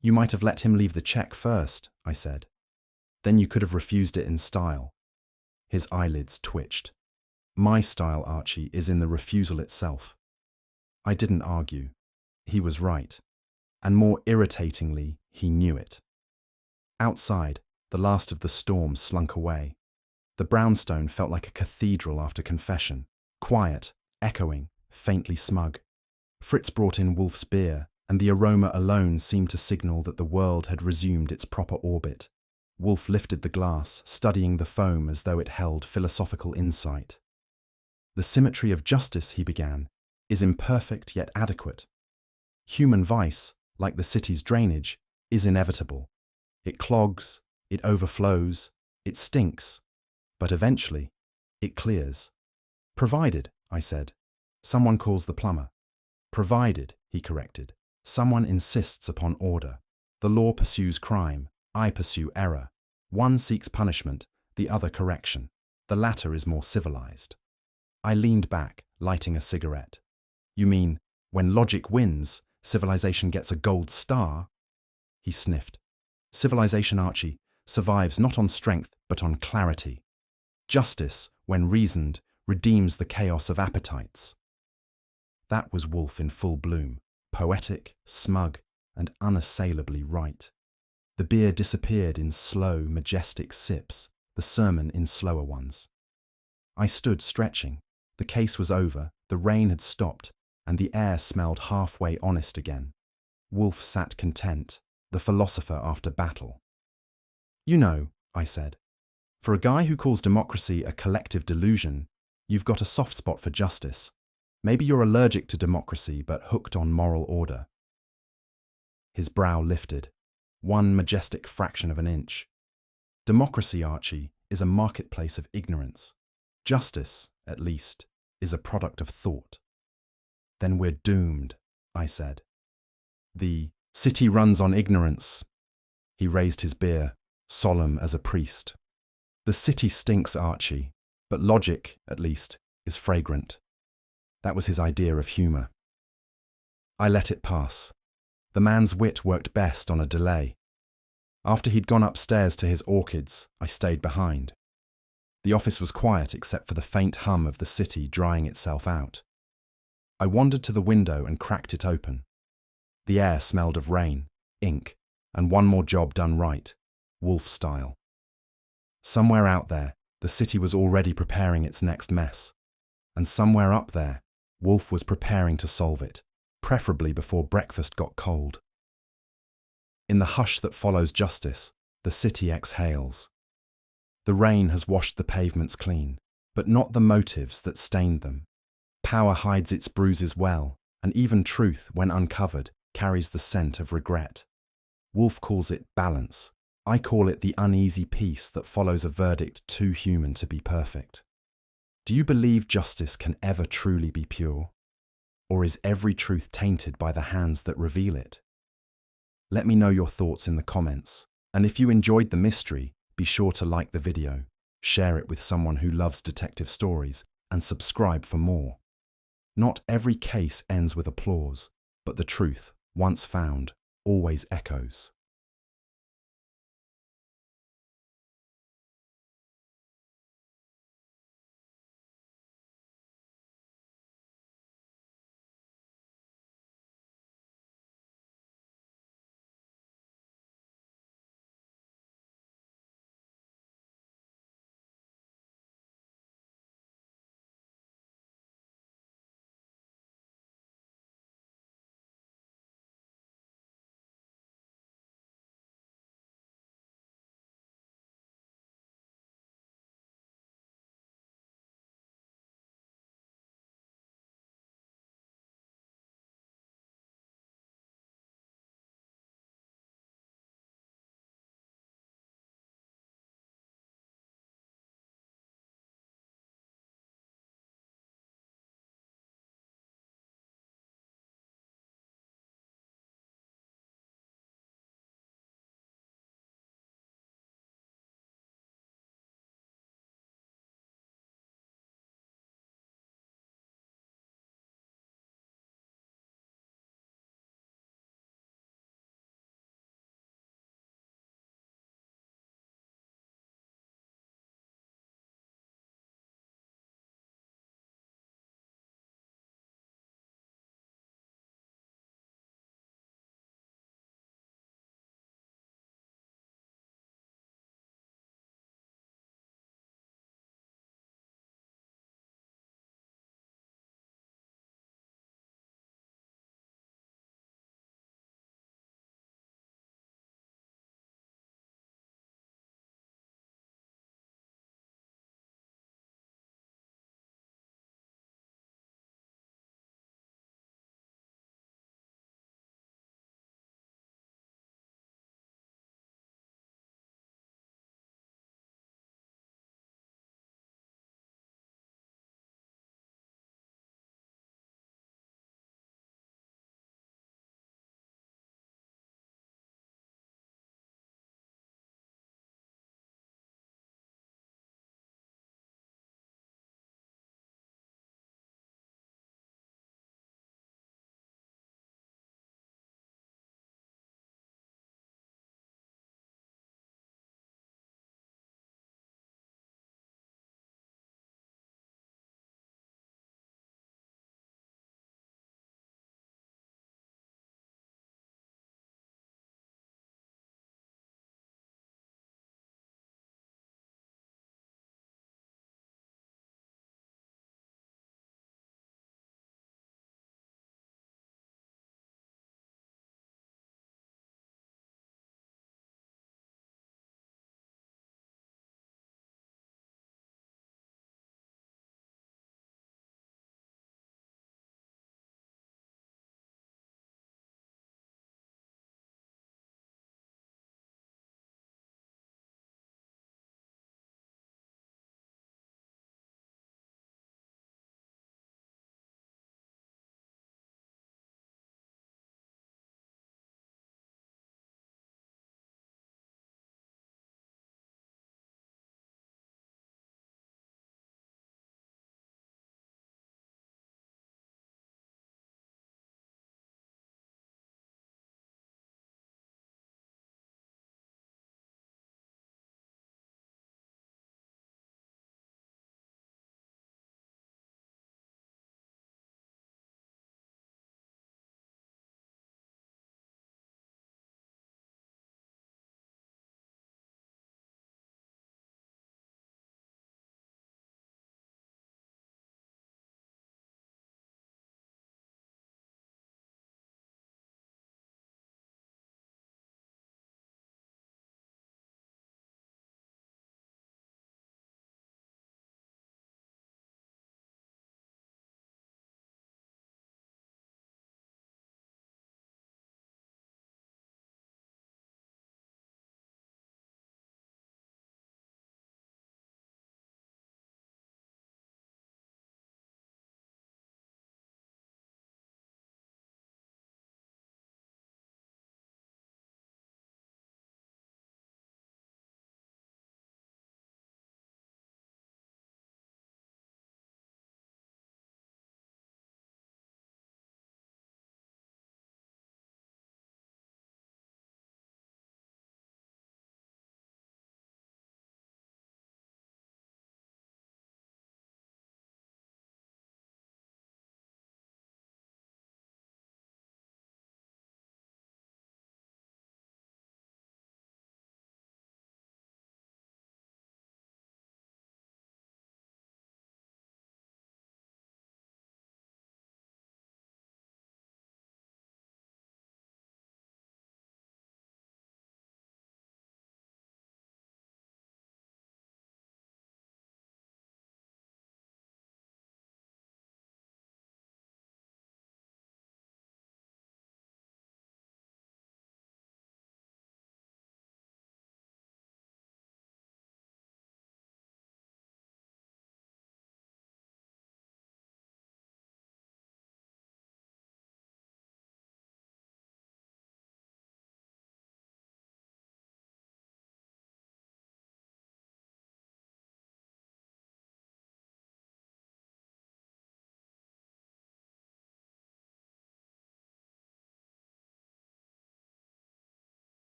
You might have let him leave the check first, I said. Then you could have refused it in style. His eyelids twitched. My style, Archie, is in the refusal itself. I didn't argue. He was right. And more irritatingly, he knew it. Outside, the last of the storm slunk away. The brownstone felt like a cathedral after confession, quiet, echoing, faintly smug. Fritz brought in Wolfe's beer, and the aroma alone seemed to signal that the world had resumed its proper orbit. Wolfe lifted the glass, studying the foam as though it held philosophical insight. The symmetry of justice, he began, is imperfect yet adequate. Human vice, like the city's drainage, is inevitable. It clogs, it overflows, it stinks, but eventually, it clears. Provided, I said, someone calls the plumber. Provided, he corrected, someone insists upon order. The law pursues crime, I pursue error. One seeks punishment, the other correction. The latter is more civilized. I leaned back, lighting a cigarette. You mean, when logic wins, civilization gets a gold star? He sniffed. Civilization, Archie, survives not on strength, but on clarity. Justice, when reasoned, redeems the chaos of appetites. That was Wolfe in full bloom, poetic, smug, and unassailably right. The beer disappeared in slow, majestic sips, the sermon in slower ones. I stood stretching. The case was over, the rain had stopped, and the air smelled halfway honest again. Wolfe sat content, the philosopher after battle. You know, I said, for a guy who calls democracy a collective delusion, you've got a soft spot for justice. Maybe you're allergic to democracy but hooked on moral order. His brow lifted, one majestic fraction of an inch. Democracy, Archie, is a marketplace of ignorance. Justice, at least, is a product of thought. Then we're doomed, I said. The city runs on ignorance. He raised his beer, solemn as a priest. The city stinks, Archie, but logic, at least, is fragrant. That was his idea of humour. I let it pass. The man's wit worked best on a delay. After he'd gone upstairs to his orchids, I stayed behind. The office was quiet except for the faint hum of the city drying itself out. I wandered to the window and cracked it open. The air smelled of rain, ink, and one more job done right, Wolfe style. Somewhere out there, the city was already preparing its next mess. And somewhere up there, Wolfe was preparing to solve it, preferably before breakfast got cold. In the hush that follows justice, the city exhales. The rain has washed the pavements clean, but not the motives that stained them. Power hides its bruises well, and even truth, when uncovered, carries the scent of regret. Wolfe calls it balance. I call it the uneasy peace that follows a verdict too human to be perfect. Do you believe justice can ever truly be pure? Or is every truth tainted by the hands that reveal it? Let me know your thoughts in the comments, and if you enjoyed the mystery, be sure to like the video, share it with someone who loves detective stories, and subscribe for more. Not every case ends with applause, but the truth, once found, always echoes.